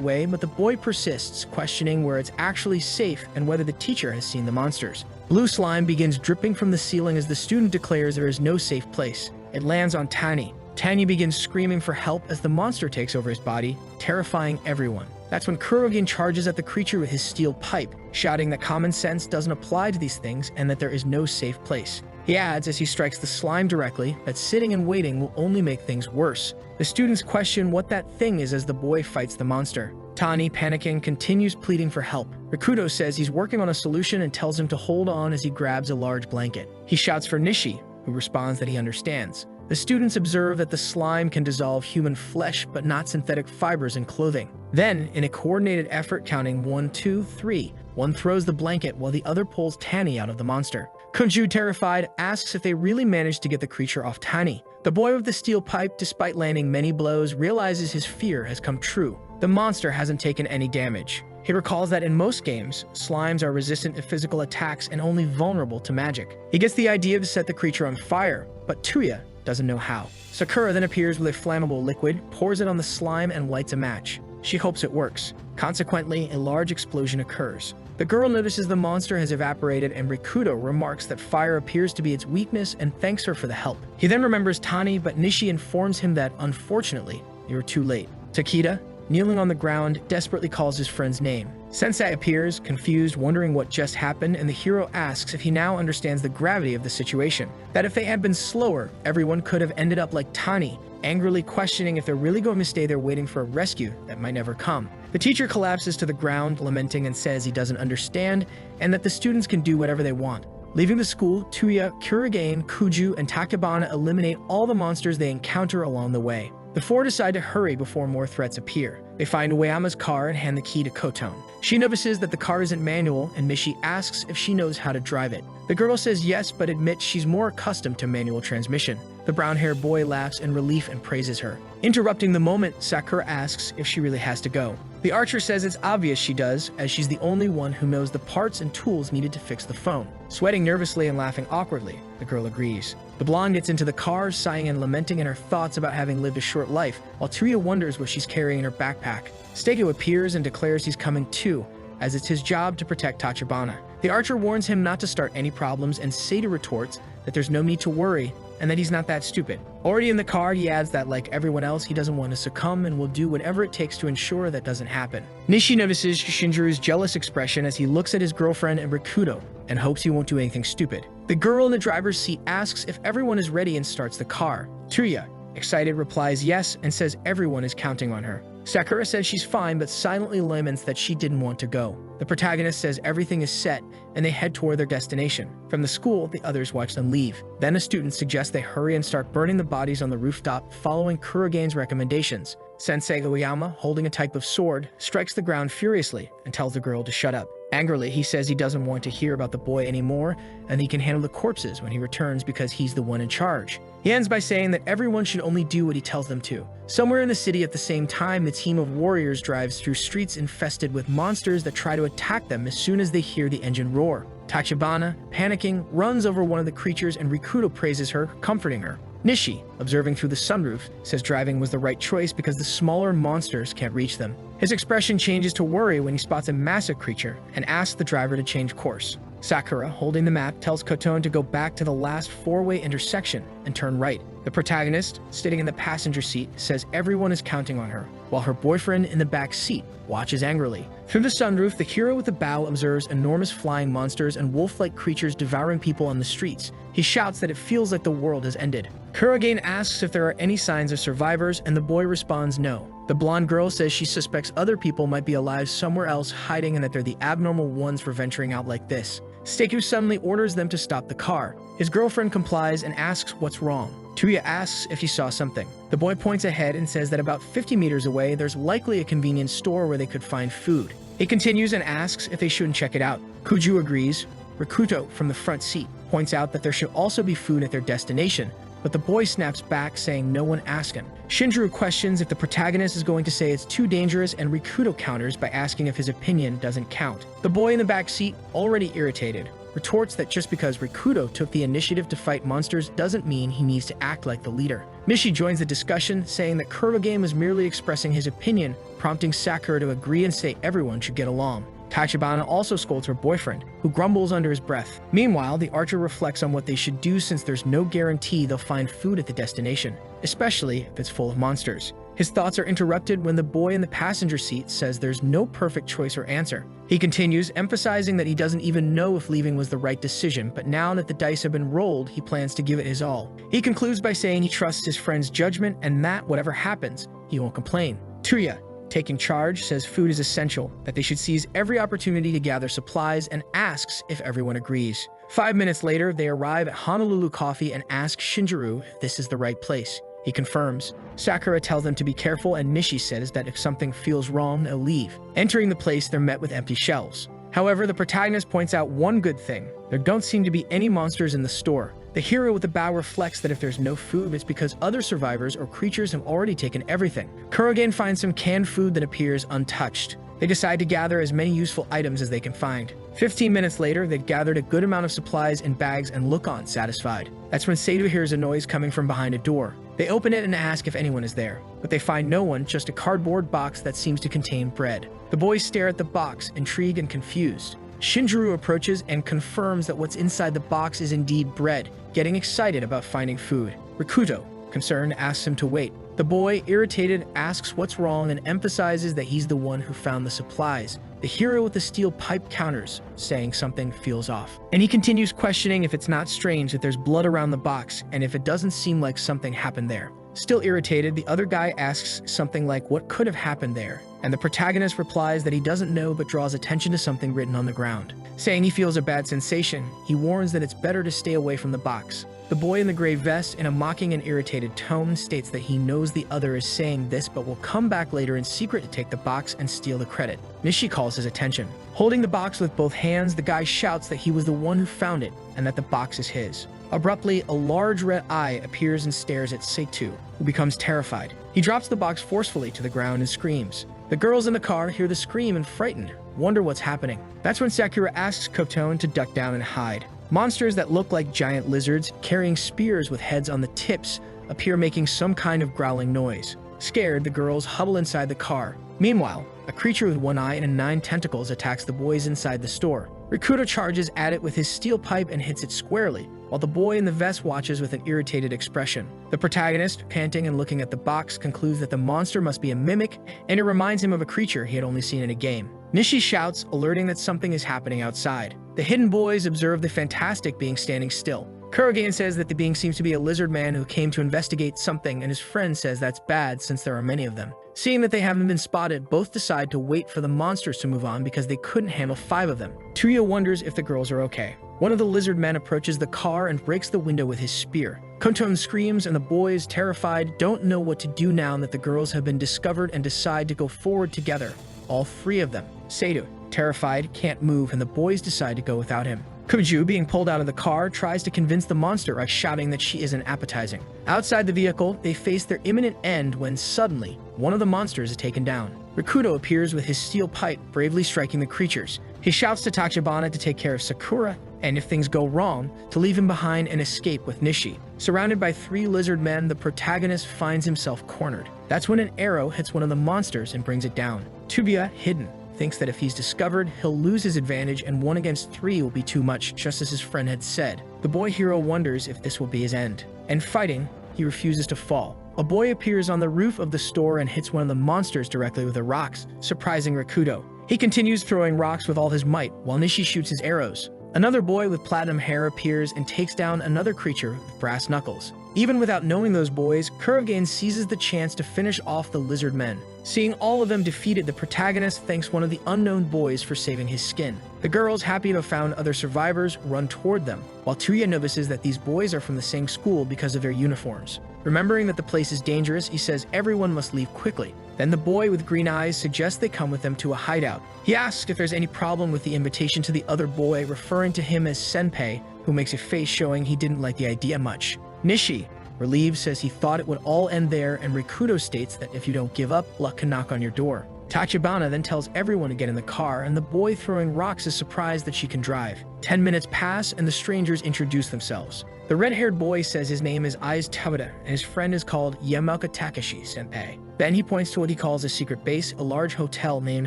A: way, but the boy persists, questioning where it's actually safe and whether the teacher has seen the monsters. Blue slime begins dripping from the ceiling as the student declares there is no safe place. It lands on Tani. Tani begins screaming for help as the monster takes over his body, terrifying everyone. That's when Kurogen charges at the creature with his steel pipe, shouting that common sense doesn't apply to these things and that there is no safe place. He adds, as he strikes the slime directly, that sitting and waiting will only make things worse. The students question what that thing is as the boy fights the monster. Tani, panicking, continues pleading for help. Rikudo says he's working on a solution and tells him to hold on as he grabs a large blanket. He shouts for Nishi, who responds that he understands. The students observe that the slime can dissolve human flesh but not synthetic fibers and clothing. Then, in a coordinated effort counting 1, 2, 3, one throws the blanket while the other pulls Tani out of the monster. Kunju, terrified, asks if they really managed to get the creature off Tani. The boy with the steel pipe, despite landing many blows, realizes his fear has come true. The monster hasn't taken any damage. He recalls that in most games, slimes are resistant to physical attacks and only vulnerable to magic. He gets the idea to set the creature on fire, but Tuya doesn't know how. Sakura then appears with a flammable liquid, pours it on the slime, and lights a match. She hopes it works. Consequently, a large explosion occurs. The girl notices the monster has evaporated, and Rikudo remarks that fire appears to be its weakness and thanks her for the help. He then remembers Tani, but Nishi informs him that, unfortunately, they were too late. Takeda, kneeling on the ground, desperately calls his friend's name. Sensei appears, confused, wondering what just happened, and the hero asks if he now understands the gravity of the situation. That if they had been slower, everyone could have ended up like Tani, angrily questioning if they're really going to stay there waiting for a rescue that might never come. The teacher collapses to the ground, lamenting, and says he doesn't understand, and that the students can do whatever they want. Leaving the school, Tuya, Kurigane, Kuju, and Takebana eliminate all the monsters they encounter along the way. The four decide to hurry before more threats appear. They find Ueyama's car and hand the key to Kotone. She notices that the car isn't manual, and Mishi asks if she knows how to drive it. The girl says yes, but admits she's more accustomed to manual transmission. The brown-haired boy laughs in relief and praises her. Interrupting the moment, Sakura asks if she really has to go. The archer says it's obvious she does, as she's the only one who knows the parts and tools needed to fix the phone. Sweating nervously and laughing awkwardly, the girl agrees. The blonde gets into the car, sighing and lamenting in her thoughts about having lived a short life, while Tuya wonders what she's carrying in her backpack. Stegyo appears and declares he's coming too, as it's his job to protect Tachibana. The archer warns him not to start any problems, and Seiya retorts that there's no need to worry, and that he's not that stupid. Already in the car, he adds that, like everyone else, he doesn't want to succumb and will do whatever it takes to ensure that doesn't happen. Nishi notices Shinjuru's jealous expression as he looks at his girlfriend and Rikudo, and hopes he won't do anything stupid. The girl in the driver's seat asks if everyone is ready and starts the car. Tuya, excited, replies yes and says everyone is counting on her. Sakura says she's fine, but silently laments that she didn't want to go. The protagonist says everything is set, and they head toward their destination. From the school, the others watch them leave. Then a student suggests they hurry and start burning the bodies on the rooftop, following Kurogane's recommendations. Sensei Oyama, holding a type of sword, strikes the ground furiously and tells the girl to shut up. Angrily, he says he doesn't want to hear about the boy anymore, and he can handle the corpses when he returns because he's the one in charge. He ends by saying that everyone should only do what he tells them to. Somewhere in the city at the same time, the team of warriors drives through streets infested with monsters that try to attack them as soon as they hear the engine roar. Tachibana, panicking, runs over one of the creatures, and Rikudo praises her, comforting her. Nishi, observing through the sunroof, says driving was the right choice because the smaller monsters can't reach them. His expression changes to worry when he spots a massive creature and asks the driver to change course. Sakura, holding the map, tells Kotone to go back to the last four-way intersection and turn right. The protagonist, sitting in the passenger seat, says everyone is counting on her. while her boyfriend in the back seat watches angrily. Through the sunroof, the hero with the bow observes enormous flying monsters and wolf-like creatures devouring people on the streets. He shouts that it feels like the world has ended. Kurogane asks if there are any signs of survivors, and the boy responds no. The blonde girl says she suspects other people might be alive somewhere else hiding and that they're the abnormal ones for venturing out like this. Seikyu suddenly orders them to stop the car. His girlfriend complies and asks what's wrong. Tuya asks if he saw something. The boy points ahead and says that about 50 meters away, there's likely a convenience store where they could find food. He continues and asks if they shouldn't check it out. Kuju agrees. Rikuto, from the front seat, points out that there should also be food at their destination, but the boy snaps back, saying no one asked him. Shinjiro questions if the protagonist is going to say it's too dangerous, and Rikuto counters by asking if his opinion doesn't count. The boy in the back seat, already irritated, retorts that just because Rikuto took the initiative to fight monsters doesn't mean he needs to act like the leader. Mishi joins the discussion, saying that Kurogane is merely expressing his opinion, prompting Sakura to agree and say everyone should get along. Tachibana also scolds her boyfriend, who grumbles under his breath. Meanwhile, the archer reflects on what they should do since there's no guarantee they'll find food at the destination, especially if it's full of monsters. His thoughts are interrupted when the boy in the passenger seat says there's no perfect choice or answer. He continues, emphasizing that he doesn't even know if leaving was the right decision, but now that the dice have been rolled, he plans to give it his all. He concludes by saying he trusts his friend's judgment and that, whatever happens, he won't complain. Tuya, taking charge, says food is essential, that they should seize every opportunity to gather supplies, and asks if everyone agrees. 5 minutes later, they arrive at Honolulu Coffee and ask Shinjiro if this is the right place. He confirms. Sakura tells them to be careful, and Mishi says that if something feels wrong, they'll leave. Entering the place, they're met with empty shelves. However, the protagonist points out one good thing. There don't seem to be any monsters in the store. The hero with the bow reflects that if there's no food, it's because other survivors or creatures have already taken everything. Kurogane finds some canned food that appears untouched. They decide to gather as many useful items as they can find. 15 minutes later, they've gathered a good amount of supplies in bags and look on satisfied. That's when Seidu hears a noise coming from behind a door. They open it and ask if anyone is there, but they find no one, just a cardboard box that seems to contain bread. The boys stare at the box, intrigued and confused. Shinjiro approaches and confirms that what's inside the box is indeed bread, getting excited about finding food. Rikuto, concerned, asks him to wait. The boy, irritated, asks what's wrong and emphasizes that he's the one who found the supplies. The hero with the steel pipe counters, saying something feels off. And he continues questioning if it's not strange that there's blood around the box and if it doesn't seem like something happened there. Still irritated, the other guy asks something like what could have happened there, and the protagonist replies that he doesn't know but draws attention to something written on the ground. Saying he feels a bad sensation, he warns that it's better to stay away from the box. The boy in the gray vest, in a mocking and irritated tone, states that he knows the other is saying this but will come back later in secret to take the box and steal the credit. Mishi calls his attention. Holding the box with both hands, the guy shouts that he was the one who found it and that the box is his. Abruptly, a large red eye appears and stares at Seitu, who becomes terrified. He drops the box forcefully to the ground and screams. The girls in the car hear the scream and, frightened, wonder what's happening. That's when Sakura asks Kotone to duck down and hide. Monsters that look like giant lizards, carrying spears with heads on the tips, appear making some kind of growling noise. Scared, the girls huddle inside the car. Meanwhile, a creature with one eye and 9 tentacles attacks the boys inside the store. Rikuto charges at it with his steel pipe and hits it squarely, while the boy in the vest watches with an irritated expression. The protagonist, panting and looking at the box, concludes that the monster must be a mimic, and it reminds him of a creature he had only seen in a game. Nishi shouts, alerting that something is happening outside. The hidden boys observe the fantastic being standing still. Kurogane says that the being seems to be a lizard man who came to investigate something, and his friend says that's bad since there are many of them. Seeing that they haven't been spotted, both decide to wait for the monsters to move on because they couldn't handle 5 of them. Tuya wonders if the girls are okay. One of the lizard men approaches the car and breaks the window with his spear. Kotone screams, and the boys, terrified, don't know what to do now that the girls have been discovered and decide to go forward together. All 3 of them. Seidu, terrified, can't move, and the boys decide to go without him. Kuju, being pulled out of the car, tries to convince the monster by shouting that she isn't appetizing. Outside the vehicle, they face their imminent end when suddenly, one of the monsters is taken down. Rikuto appears with his steel pipe, bravely striking the creatures. He shouts to Tachibana to take care of Sakura, and if things go wrong, to leave him behind and escape with Nishi. Surrounded by 3 lizard men, the protagonist finds himself cornered. That's when an arrow hits one of the monsters and brings it down. Tubiya, hidden, thinks that if he's discovered, he'll lose his advantage and 1 against 3 will be too much, just as his friend had said. The boy hero wonders if this will be his end. And fighting, he refuses to fall. a boy appears on the roof of the store and hits one of the monsters directly with the rocks, surprising Rikudo. He continues throwing rocks with all his might, while Nishi shoots his arrows. Another boy with platinum hair appears and takes down another creature with brass knuckles. Even without knowing those boys, Kurogane seizes the chance to finish off the lizard men. Seeing all of them defeated, the protagonist thanks one of the unknown boys for saving his skin. The girls, happy to have found other survivors, run toward them, while Tuya notices that these boys are from the same school because of their uniforms. Remembering that the place is dangerous, he says everyone must leave quickly. Then the boy with green eyes suggests they come with them to a hideout. He asks if there's any problem with the invitation to the other boy, referring to him as Senpai, who makes a face showing he didn't like the idea much. Nishi, relieved, says he thought it would all end there, and Rikudo states that if you don't give up, luck can knock on your door. Tachibana then tells everyone to get in the car, and the boy throwing rocks is surprised that she can drive. 10 minutes pass, and the strangers introduce themselves. The red-haired boy says his name is Aiz Tabata, and his friend is called Yamaoka Takashi Senpai. Then he points to what he calls a secret base, a large hotel named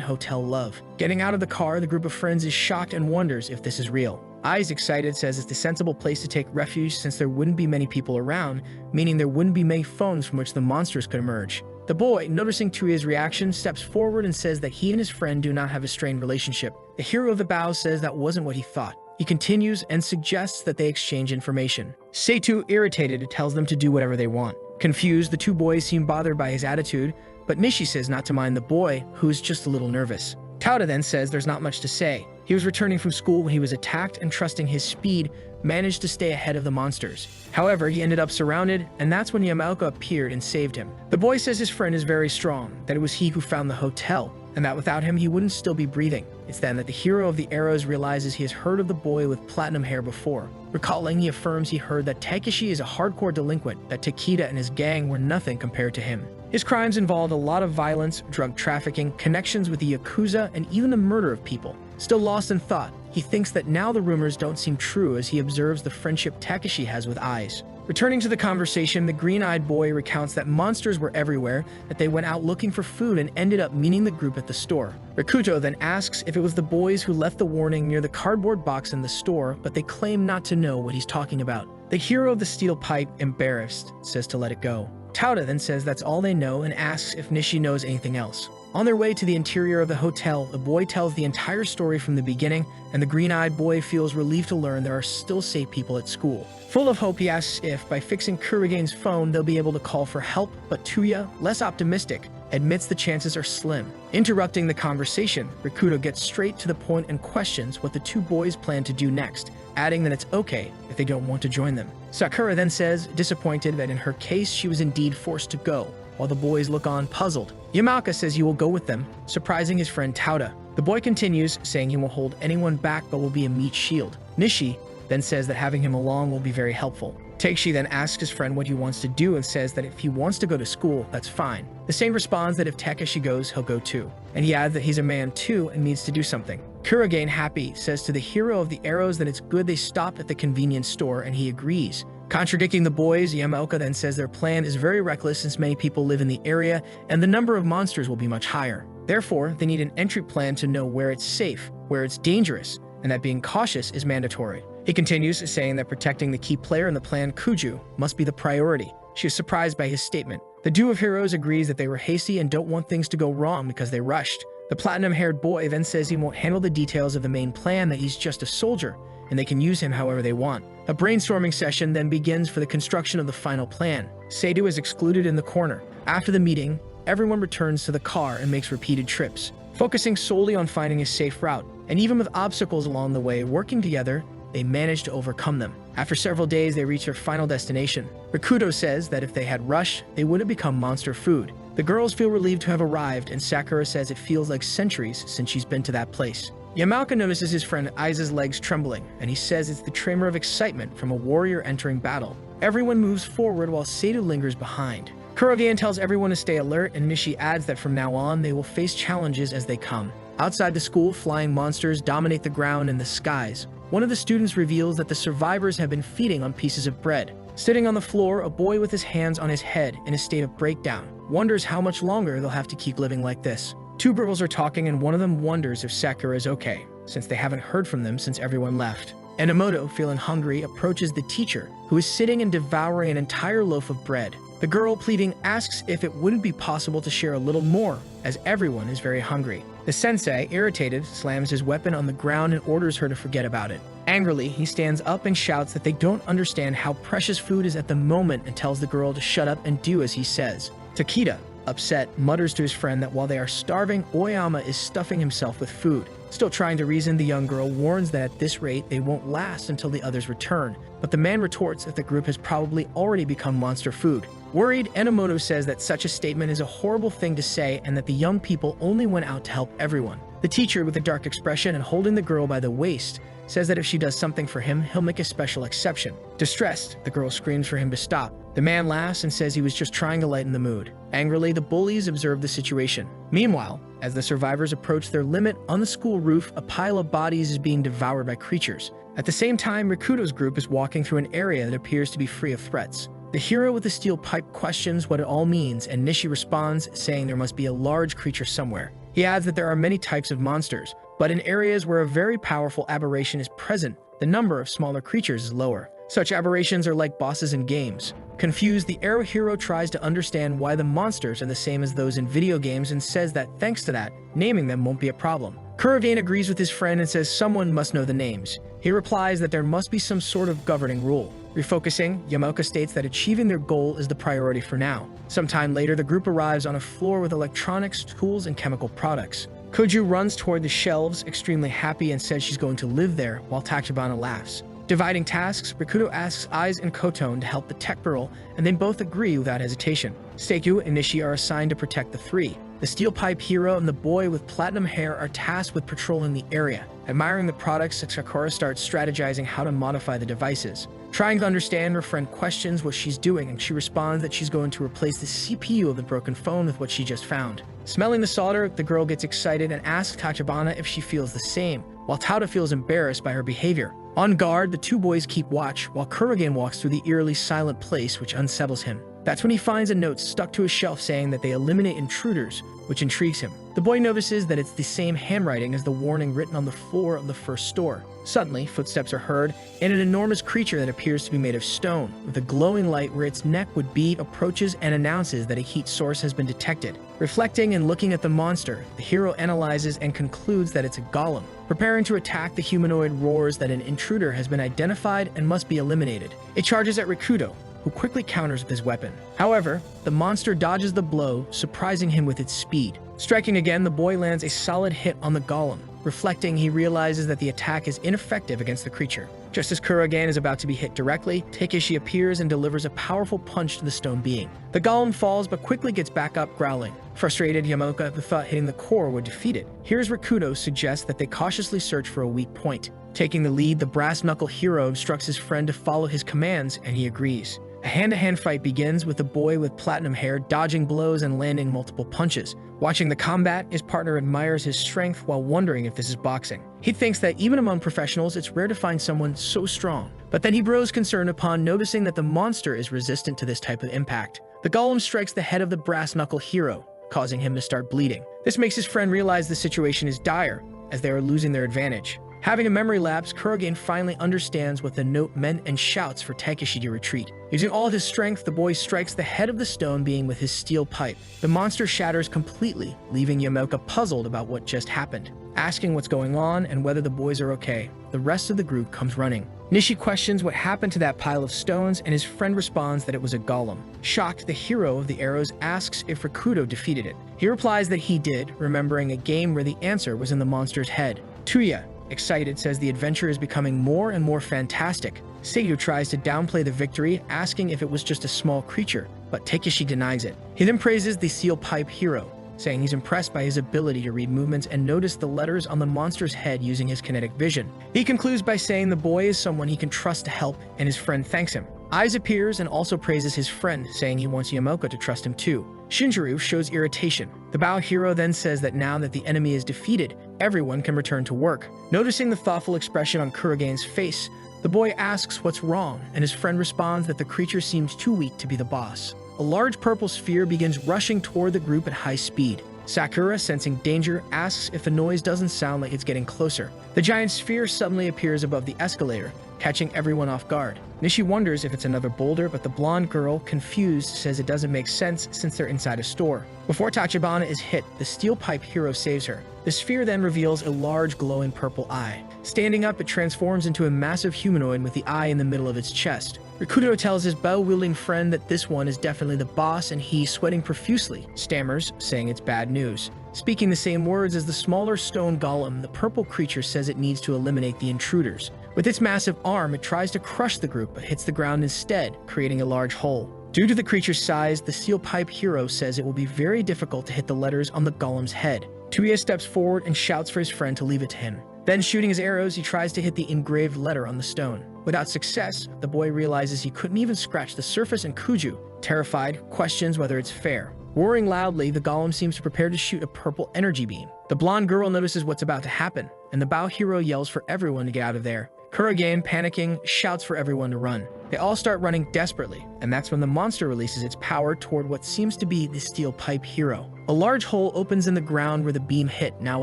A: Hotel Love. Getting out of the car, the group of friends is shocked and wonders if this is real. Aiz, excited, says it's the sensible place to take refuge since there wouldn't be many people around, meaning there wouldn't be many phones from which the monsters could emerge. The boy, noticing Tuya's reaction, steps forward and says that he and his friend do not have a strained relationship. The hero of the bow says that wasn't what he thought. He continues and suggests that they exchange information. Seitu, irritated, tells them to do whatever they want. Confused, the two boys seem bothered by his attitude, but Nishi says not to mind the boy, who is just a little nervous. Tauda then says there's not much to say. He was returning from school when he was attacked and, trusting his speed, managed to stay ahead of the monsters. However, he ended up surrounded, and that's when Yamaoka appeared and saved him. The boy says his friend is very strong, that it was he who found the hotel, and that without him he wouldn't still be breathing. It's then that the hero of the arrows realizes he has heard of the boy with platinum hair before. Recalling, he affirms he heard that Takeshi is a hardcore delinquent, that Takeda and his gang were nothing compared to him. His crimes involved a lot of violence, drug trafficking, connections with the Yakuza, and even the murder of people. Still lost in thought, he thinks that now the rumors don't seem true as he observes the friendship Takeshi has with Aiz. Returning to the conversation, the green-eyed boy recounts that monsters were everywhere, that they went out looking for food and ended up meeting the group at the store. Rikuto then asks if it was the boys who left the warning near the cardboard box in the store, but they claim not to know what he's talking about. The hero of the steel pipe, embarrassed, says to let it go. Tauda then says that's all they know and asks if Nishi knows anything else. On their way to the interior of the hotel, the boy tells the entire story from the beginning, and the green-eyed boy feels relieved to learn there are still safe people at school. Full of hope, he asks if, by fixing Kurogane's phone, they'll be able to call for help, but Tuya, less optimistic, admits the chances are slim. Interrupting the conversation, Rikudo gets straight to the point and questions what the two boys plan to do next, adding that it's okay if they don't want to join them. Sakura then says, disappointed, that in her case she was indeed forced to go, while the boys look on puzzled. Yamaoka says he will go with them, surprising his friend Tauda. The boy continues, saying he won't hold anyone back but will be a meat shield. Nishi then says that having him along will be very helpful. Takeshi then asks his friend what he wants to do and says that if he wants to go to school, that's fine. The same responds that if Takeshi goes, he'll go too. And he adds that he's a man too and needs to do something. Kurogane, happy, says to the hero of the arrows that it's good they stopped at the convenience store, and he agrees. Contradicting the boys, Yamaoka then says their plan is very reckless since many people live in the area and the number of monsters will be much higher. Therefore, they need an entry plan to know where it's safe, where it's dangerous, and that being cautious is mandatory. He continues, saying that protecting the key player in the plan, Kuju, must be the priority. She is surprised by his statement. The duo of heroes agrees that they were hasty and don't want things to go wrong because they rushed. The platinum-haired boy then says he won't handle the details of the main plan, that he's just a soldier, and they can use him however they want. A brainstorming session then begins for the construction of the final plan. Seidu is excluded in the corner. After the meeting, everyone returns to the car and makes repeated trips, focusing solely on finding a safe route, and even with obstacles along the way, working together, they manage to overcome them. After several days, they reach their final destination. Rikudo says that if they had rushed, they would have become monster food. The girls feel relieved to have arrived, and Sakura says it feels like centuries since she's been to that place. Yamaoka notices his friend Aiza's legs trembling, and he says it's the tremor of excitement from a warrior entering battle. Everyone moves forward while Seidu lingers behind. Kurogane tells everyone to stay alert, and Nishi adds that from now on they will face challenges as they come. Outside the school, flying monsters dominate the ground and the skies. One of the students reveals that the survivors have been feeding on pieces of bread. Sitting on the floor, a boy with his hands on his head in a state of breakdown wonders how much longer they'll have to keep living like this. Two girls are talking, and one of them wonders if Sakura is okay, since they haven't heard from them since everyone left. Enomoto, feeling hungry, approaches the teacher, who is sitting and devouring an entire loaf of bread. The girl, pleading, asks if it wouldn't be possible to share a little more, as everyone is very hungry. The sensei, irritated, slams his weapon on the ground and orders her to forget about it. Angrily, he stands up and shouts that they don't understand how precious food is at the moment and tells the girl to shut up and do as he says. Takeda, upset, mutters to his friend that while they are starving, Oyama is stuffing himself with food. Still trying to reason, the young girl warns that at this rate they won't last until the others return, but the man retorts that the group has probably already become monster food. Worried, Enomoto says that such a statement is a horrible thing to say and that the young people only went out to help everyone. The teacher, with a dark expression and holding the girl by the waist, says that if she does something for him, he'll make a special exception. Distressed, the girl screams for him to stop. The man laughs and says he was just trying to lighten the mood. Angrily, the bullies observe the situation. Meanwhile, as the survivors approach their limit, on the school roof, a pile of bodies is being devoured by creatures. At the same time, Rikudo's group is walking through an area that appears to be free of threats. The hero with the steel pipe questions what it all means, and Nishi responds, saying there must be a large creature somewhere. He adds that there are many types of monsters, but in areas where a very powerful aberration is present, the number of smaller creatures is lower. Such aberrations are like bosses in games. Confused, the arrow hero tries to understand why the monsters are the same as those in video games and says that thanks to that, naming them won't be a problem. Kurogane agrees with his friend and says someone must know the names. He replies that there must be some sort of governing rule. Refocusing, Yamaoka states that achieving their goal is the priority for now. Sometime later, the group arrives on a floor with electronics, tools, and chemical products. Koju runs toward the shelves, extremely happy, and says she's going to live there, while Tachibana laughs. Dividing tasks, Rikudo asks Aiz and Kotone to help the tech girl, and they both agree without hesitation. Seiku and Nishi are assigned to protect the three. The steel pipe hero and the boy with platinum hair are tasked with patrolling the area. Admiring the products, Sakura starts strategizing how to modify the devices. Trying to understand, her friend questions what she's doing, and she responds that she's going to replace the CPU of the broken phone with what she just found. Smelling the solder, the girl gets excited and asks Tachibana if she feels the same, while Tauta feels embarrassed by her behavior. On guard, the two boys keep watch, while Kurogane walks through the eerily silent place, which unsettles him. That's when he finds a note stuck to a shelf saying that they eliminate intruders, which intrigues him. The boy notices that it's the same handwriting as the warning written on the floor of the first store. Suddenly, footsteps are heard, and an enormous creature that appears to be made of stone, with a glowing light where its neck would be, approaches and announces that a heat source has been detected. Reflecting and looking at the monster, the hero analyzes and concludes that it's a golem. Preparing to attack, the humanoid roars that an intruder has been identified and must be eliminated. It charges at Rikudo, who quickly counters with his weapon. However, the monster dodges the blow, surprising him with its speed. Striking again, the boy lands a solid hit on the golem. Reflecting, he realizes that the attack is ineffective against the creature. Just as Kurogane is about to be hit directly, Takeshi appears and delivers a powerful punch to the stone being. The golem falls but quickly gets back up, growling. Frustrated, Yamaoka thought hitting the core would defeat it. Here's Rikudo suggests that they cautiously search for a weak point. Taking the lead, the brass knuckle hero instructs his friend to follow his commands, and he agrees. A hand-to-hand fight begins with the boy with platinum hair dodging blows and landing multiple punches. Watching the combat, his partner admires his strength while wondering if this is boxing. He thinks that even among professionals, it's rare to find someone so strong. But then he grows concerned upon noticing that the monster is resistant to this type of impact. The golem strikes the head of the brass knuckle hero, causing him to start bleeding. This makes his friend realize the situation is dire, as they are losing their advantage. Having a memory lapse, Kurogane finally understands what the note meant and shouts for Takeshi to retreat. Using all of his strength, the boy strikes the head of the stone being with his steel pipe. The monster shatters completely, leaving Yamaoka puzzled about what just happened. Asking what's going on and whether the boys are okay, the rest of the group comes running. Nishi questions what happened to that pile of stones, and his friend responds that it was a golem. Shocked, the hero of the arrows asks if Rikudo defeated it. He replies that he did, remembering a game where the answer was in the monster's head. Tuya, excited, says the adventure is becoming more and more fantastic. Seiyu tries to downplay the victory, asking if it was just a small creature, but Takeshi denies it. He then praises the steel pipe hero, saying he's impressed by his ability to read movements and notice the letters on the monster's head using his kinetic vision. He concludes by saying the boy is someone he can trust to help, and his friend thanks him. Aiz appears and also praises his friend, saying he wants Yamaoka to trust him too. Shinjiro shows irritation. The bow hero then says that now that the enemy is defeated, everyone can return to work. Noticing the thoughtful expression on Kurogane's face, the boy asks what's wrong, and his friend responds that the creature seems too weak to be the boss. A large purple sphere begins rushing toward the group at high speed. Sakura, sensing danger, asks if the noise doesn't sound like it's getting closer. The giant sphere suddenly appears above the escalator, catching everyone off guard. Nishi wonders if it's another boulder, but the blonde girl, confused, says it doesn't make sense since they're inside a store. Before Tachibana is hit, the steel pipe hero saves her. The sphere then reveals a large glowing purple eye. Standing up, it transforms into a massive humanoid with the eye in the middle of its chest. Rikudo tells his bow-wielding friend that this one is definitely the boss, and he, sweating profusely, stammers, saying it's bad news. Speaking the same words as the smaller stone golem, the purple creature says it needs to eliminate the intruders. With its massive arm, it tries to crush the group but hits the ground instead, creating a large hole. Due to the creature's size, the steel pipe hero says it will be very difficult to hit the letters on the golem's head. Tuya steps forward and shouts for his friend to leave it to him. Then, shooting his arrows, he tries to hit the engraved letter on the stone. Without success, the boy realizes he couldn't even scratch the surface, and Kuju, terrified, questions whether it's fair. Roaring loudly, the golem seems to prepare to shoot a purple energy beam. The blonde girl notices what's about to happen, and the bow hero yells for everyone to get out of there. Kurogane, panicking, shouts for everyone to run. They all start running desperately, and that's when the monster releases its power toward what seems to be the steel pipe hero. A large hole opens in the ground where the beam hit, now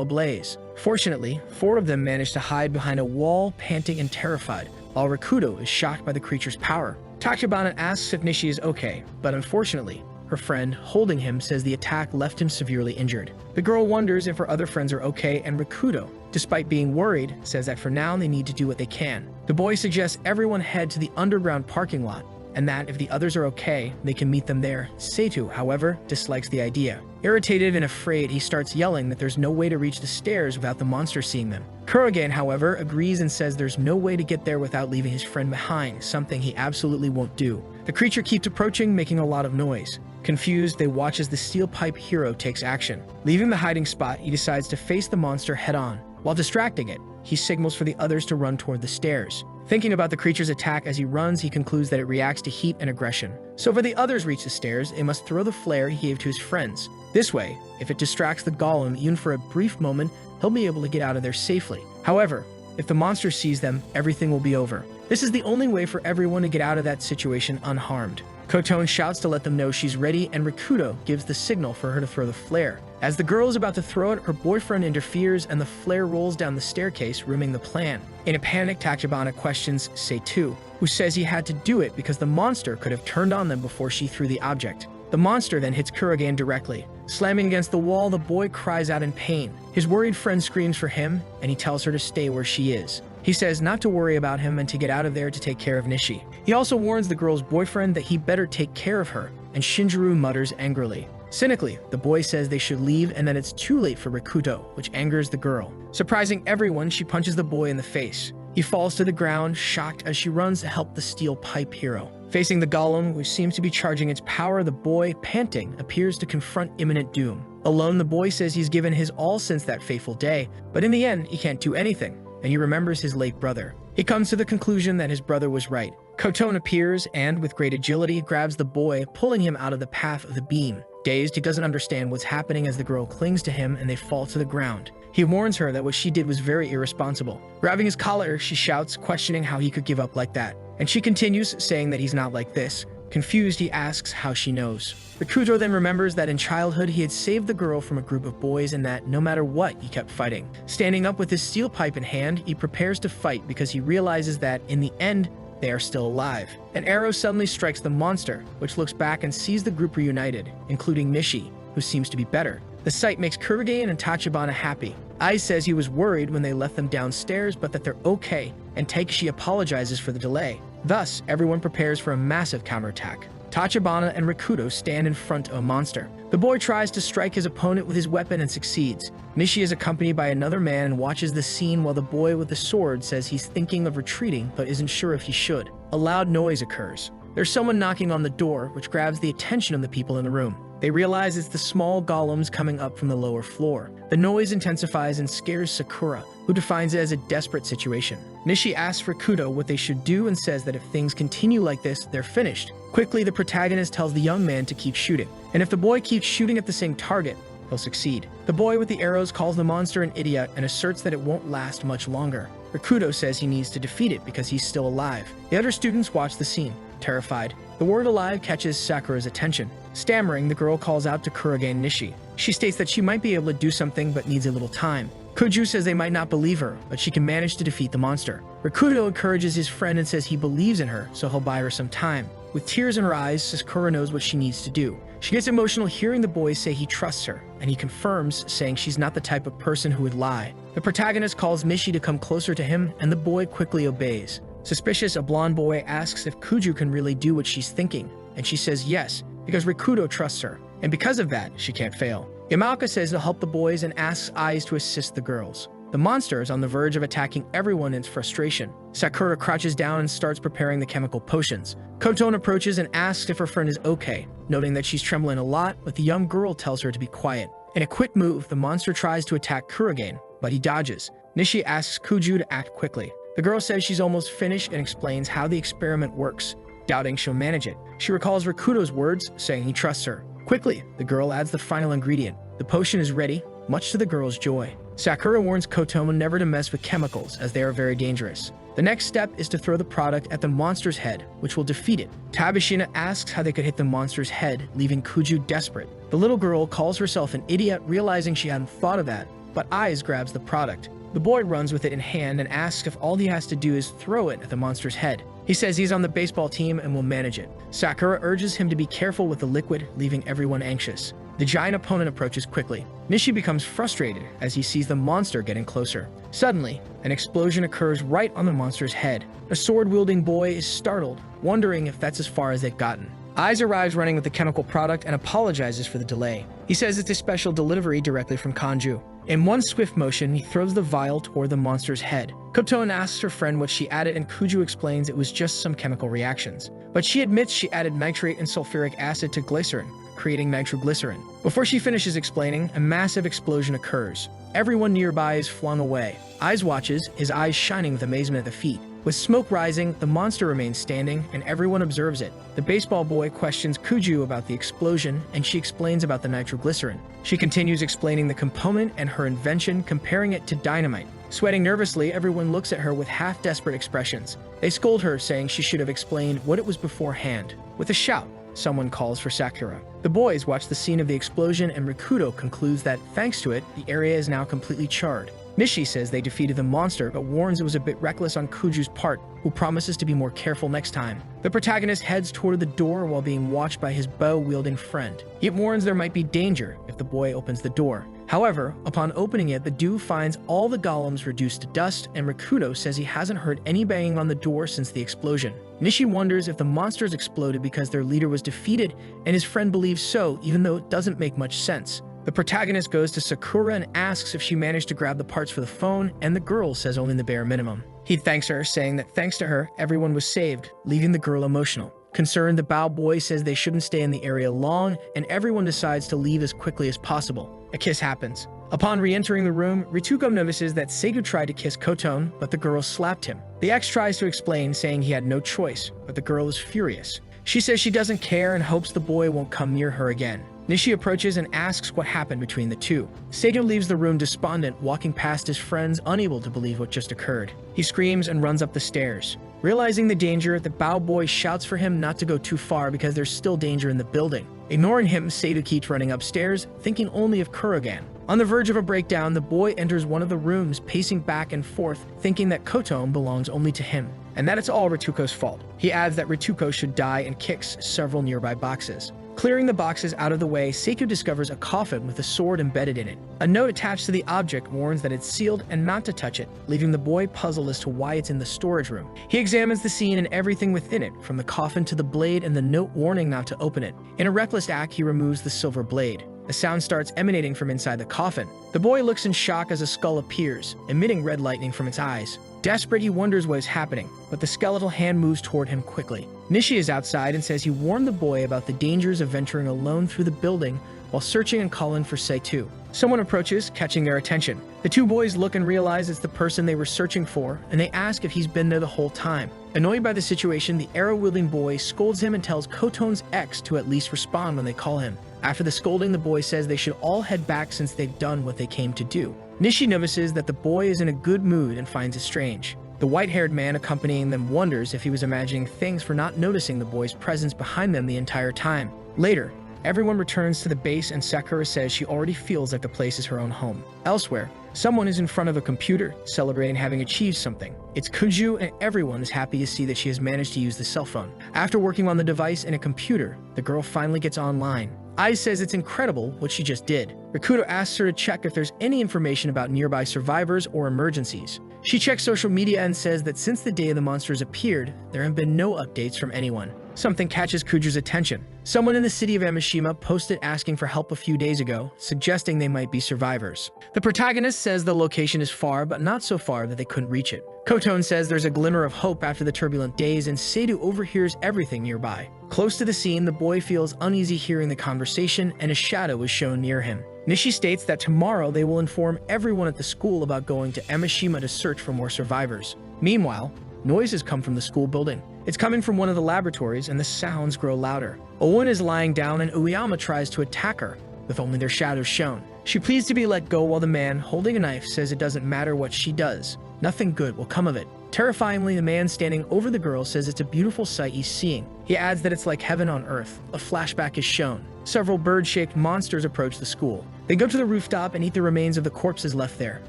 A: ablaze. Fortunately, 4 of them manage to hide behind a wall, panting and terrified, while Rikudo is shocked by the creature's power. Tachibana asks if Nishi is okay, but unfortunately, her friend, holding him, says the attack left him severely injured. The girl wonders if her other friends are okay, and Rikudo, despite being worried, says that for now they need to do what they can. The boy suggests everyone head to the underground parking lot, and that if the others are okay, they can meet them there. Seitu, however, dislikes the idea. Irritated and afraid, he starts yelling that there's no way to reach the stairs without the monster seeing them. Kurogane, however, agrees and says there's no way to get there without leaving his friend behind, something he absolutely won't do. The creature keeps approaching, making a lot of noise. Confused, they watch as the steel pipe hero takes action. Leaving the hiding spot, he decides to face the monster head-on. While distracting it, he signals for the others to run toward the stairs. Thinking about the creature's attack as he runs, he concludes that it reacts to heat and aggression. So for the others reach the stairs, they must throw the flare he gave to his friends. This way, if it distracts the golem even for a brief moment, he'll be able to get out of there safely. However, if the monster sees them, everything will be over. This is the only way for everyone to get out of that situation unharmed. Kotone shouts to let them know she's ready, and Rikudo gives the signal for her to throw the flare. As the girl is about to throw it, her boyfriend interferes and the flare rolls down the staircase, ruining the plan. In a panic, Tachibana questions Seitu, who says he had to do it because the monster could have turned on them before she threw the object. The monster then hits Kurogane directly. Slamming against the wall, the boy cries out in pain. His worried friend screams for him, and he tells her to stay where she is. He says not to worry about him and to get out of there to take care of Nishi. He also warns the girl's boyfriend that he better take care of her, and Shinjiro mutters angrily. Cynically, the boy says they should leave and that it's too late for Rikudo, which angers the girl. Surprising everyone, she punches the boy in the face. He falls to the ground, shocked as she runs to help the steel pipe hero. Facing the golem, which seems to be charging its power, the boy, panting, appears to confront imminent doom. Alone, the boy says he's given his all since that fateful day, but in the end, he can't do anything, and he remembers his late brother. He comes to the conclusion that his brother was right. Kotone appears and, with great agility, grabs the boy, pulling him out of the path of the beam. Dazed, he doesn't understand what's happening as the girl clings to him and they fall to the ground. He warns her that what she did was very irresponsible. Grabbing his collar, she shouts, questioning how he could give up like that. And she continues, saying that he's not like this. Confused, he asks how she knows. Rikudo then remembers that in childhood he had saved the girl from a group of boys and that no matter what, he kept fighting. Standing up with his steel pipe in hand, he prepares to fight because he realizes that, in the end, they are still alive. An arrow suddenly strikes the monster, which looks back and sees the group reunited, including Nishi, who seems to be better. The sight makes Kurogane and Tachibana happy. Ai says he was worried when they left them downstairs, but that they're okay, and Takeshi apologizes for the delay. Thus, everyone prepares for a massive counterattack. Tachibana and Rikudo stand in front of a monster. The boy tries to strike his opponent with his weapon and succeeds. Nishi is accompanied by another man and watches the scene while the boy with the sword says he's thinking of retreating but isn't sure if he should. A loud noise occurs. There's someone knocking on the door, which grabs the attention of the people in the room. They realize it's the small golems coming up from the lower floor. The noise intensifies and scares Sakura, who defines it as a desperate situation. Nishi asks Rikudo what they should do and says that if things continue like this, they're finished. Quickly, the protagonist tells the young man to keep shooting, and if the boy keeps shooting at the same target, he'll succeed. The boy with the arrows calls the monster an idiot and asserts that it won't last much longer. Rikudo says he needs to defeat it because he's still alive. The other students watch the scene, terrified. The word alive catches Sakura's attention. Stammering, the girl calls out to Kurogane Nishi. She states that she might be able to do something but needs a little time. Kuju says they might not believe her, but she can manage to defeat the monster. Rikudo encourages his friend and says he believes in her, so he'll buy her some time. With tears in her eyes, Sakura knows what she needs to do. She gets emotional hearing the boy say he trusts her, and he confirms, saying she's not the type of person who would lie. The protagonist calls Mishi to come closer to him, and the boy quickly obeys. Suspicious, a blonde boy asks if Kuju can really do what she's thinking, and she says yes, because Rikudo trusts her, and because of that, she can't fail. Yamaoka says he'll help the boys and asks Aiz to assist the girls. The monster is on the verge of attacking everyone in its frustration. Sakura crouches down and starts preparing the chemical potions. Koton approaches and asks if her friend is okay, noting that she's trembling a lot, but the young girl tells her to be quiet. In a quick move, the monster tries to attack Kurogane, but he dodges. Nishi asks Kuju to act quickly. The girl says she's almost finished and explains how the experiment works, doubting she'll manage it. She recalls Rikudo's words, saying he trusts her. Quickly, the girl adds the final ingredient. The potion is ready, much to the girl's joy. Sakura warns Kotomo never to mess with chemicals, as they are very dangerous. The next step is to throw the product at the monster's head, which will defeat it. Tabashina asks how they could hit the monster's head, leaving Kuju desperate. The little girl calls herself an idiot, realizing she hadn't thought of that, but Aiz grabs the product. The boy runs with it in hand and asks if all he has to do is throw it at the monster's head. He says he's on the baseball team and will manage it. Sakura urges him to be careful with the liquid, leaving everyone anxious. The giant opponent approaches quickly. Nishi becomes frustrated as he sees the monster getting closer. Suddenly, an explosion occurs right on the monster's head. A sword-wielding boy is startled, wondering if that's as far as they've gotten. Aiz arrives running with the chemical product and apologizes for the delay. He says it's a special delivery directly from Kanju. In one swift motion, he throws the vial toward the monster's head. Koton asks her friend what she added, and Kuju explains it was just some chemical reactions. But she admits she added nitrate and sulfuric acid to glycerin, creating nitroglycerin. Before she finishes explaining, a massive explosion occurs. Everyone nearby is flung away. Aiz watches, his eyes shining with amazement at the feat. With smoke rising, the monster remains standing, and everyone observes it. The baseball boy questions Kuju about the explosion, and she explains about the nitroglycerin. She continues explaining the component and her invention, comparing it to dynamite. Sweating nervously, everyone looks at her with half-desperate expressions. They scold her, saying she should have explained what it was beforehand. With a shout, someone calls for Sakura. The boys watch the scene of the explosion, and Rikudo concludes that, thanks to it, the area is now completely charred. Nishi says they defeated the monster, but warns it was a bit reckless on Kuju's part, who promises to be more careful next time. The protagonist heads toward the door while being watched by his bow-wielding friend. He warns there might be danger if the boy opens the door. However, upon opening it, the dude finds all the golems reduced to dust, and Rikudo says he hasn't heard any banging on the door since the explosion. Nishi wonders if the monsters exploded because their leader was defeated, and his friend believes so, even though it doesn't make much sense. The protagonist goes to Sakura and asks if she managed to grab the parts for the phone, and the girl says only the bare minimum. He thanks her, saying that thanks to her, everyone was saved, leaving the girl emotional. Concerned, the bow boy says they shouldn't stay in the area long, and everyone decides to leave as quickly as possible. A kiss happens. Upon re-entering the room, Rituko notices that Seigu tried to kiss Koton, but the girl slapped him. The ex tries to explain, saying he had no choice, but the girl is furious. She says she doesn't care and hopes the boy won't come near her again. Nishi approaches and asks what happened between the two. Seigu leaves the room despondent, walking past his friends, unable to believe what just occurred. He screams and runs up the stairs. Realizing the danger, the bow boy shouts for him not to go too far because there's still danger in the building. Ignoring him, Seigu keeps running upstairs, thinking only of Kurogan. On the verge of a breakdown, the boy enters one of the rooms, pacing back and forth, thinking that Koton belongs only to him, and that it's all Rituko's fault. He adds that Rituko should die and kicks several nearby boxes. Clearing the boxes out of the way, Seigu discovers a coffin with a sword embedded in it. A note attached to the object warns that it's sealed and not to touch it, leaving the boy puzzled as to why it's in the storage room. He examines the scene and everything within it, from the coffin to the blade and the note warning not to open it. In a reckless act, he removes the silver blade. A sound starts emanating from inside the coffin. The boy looks in shock as a skull appears, emitting red lightning from its eyes. Desperate, he wonders what is happening, but the skeletal hand moves toward him quickly. Nishi is outside and says he warned the boy about the dangers of venturing alone through the building while searching and calling for Seitu. Someone approaches, catching their attention. The two boys look and realize it's the person they were searching for, and they ask if he's been there the whole time. Annoyed by the situation, the arrow-wielding boy scolds him and tells Koton's ex to at least respond when they call him. After the scolding, the boy says they should all head back since they've done what they came to do. Nishi notices that the boy is in a good mood and finds it strange. The white-haired man accompanying them wonders if he was imagining things for not noticing the boy's presence behind them the entire time. Later, everyone returns to the base and Sakura says she already feels like the place is her own home. Elsewhere, Someone is in front of a computer, celebrating having achieved something. It's Kuju, and everyone is happy to see that she has managed to use the cell phone. After working on the device and a computer, the girl finally gets online. Ai says it's incredible what she just did. Rikudo asks her to check if there's any information about nearby survivors or emergencies. She checks social media and says that since the day the monsters appeared, there have been no updates from anyone. Something catches Kuju's attention. Someone in the city of Amishima posted asking for help a few days ago, suggesting they might be survivors. The protagonist says the location is far, but not so far that they couldn't reach it. Kotone says there's a glimmer of hope after the turbulent days, and Seidu overhears everything nearby. Close to the scene, the boy feels uneasy hearing the conversation, and a shadow is shown near him. Nishi states that tomorrow they will inform everyone at the school about going to Emishima to search for more survivors. Meanwhile, noises come from the school building. It's coming from one of the laboratories, and the sounds grow louder. Owen is lying down, and Uyama tries to attack her, with only their shadows shown. She pleads to be let go while the man, holding a knife, says it doesn't matter what she does. Nothing good will come of it. Terrifyingly, the man standing over the girl says it's a beautiful sight he's seeing. He adds that it's like heaven on earth. A flashback is shown. Several bird-shaped monsters approach the school. They go to the rooftop and eat the remains of the corpses left there.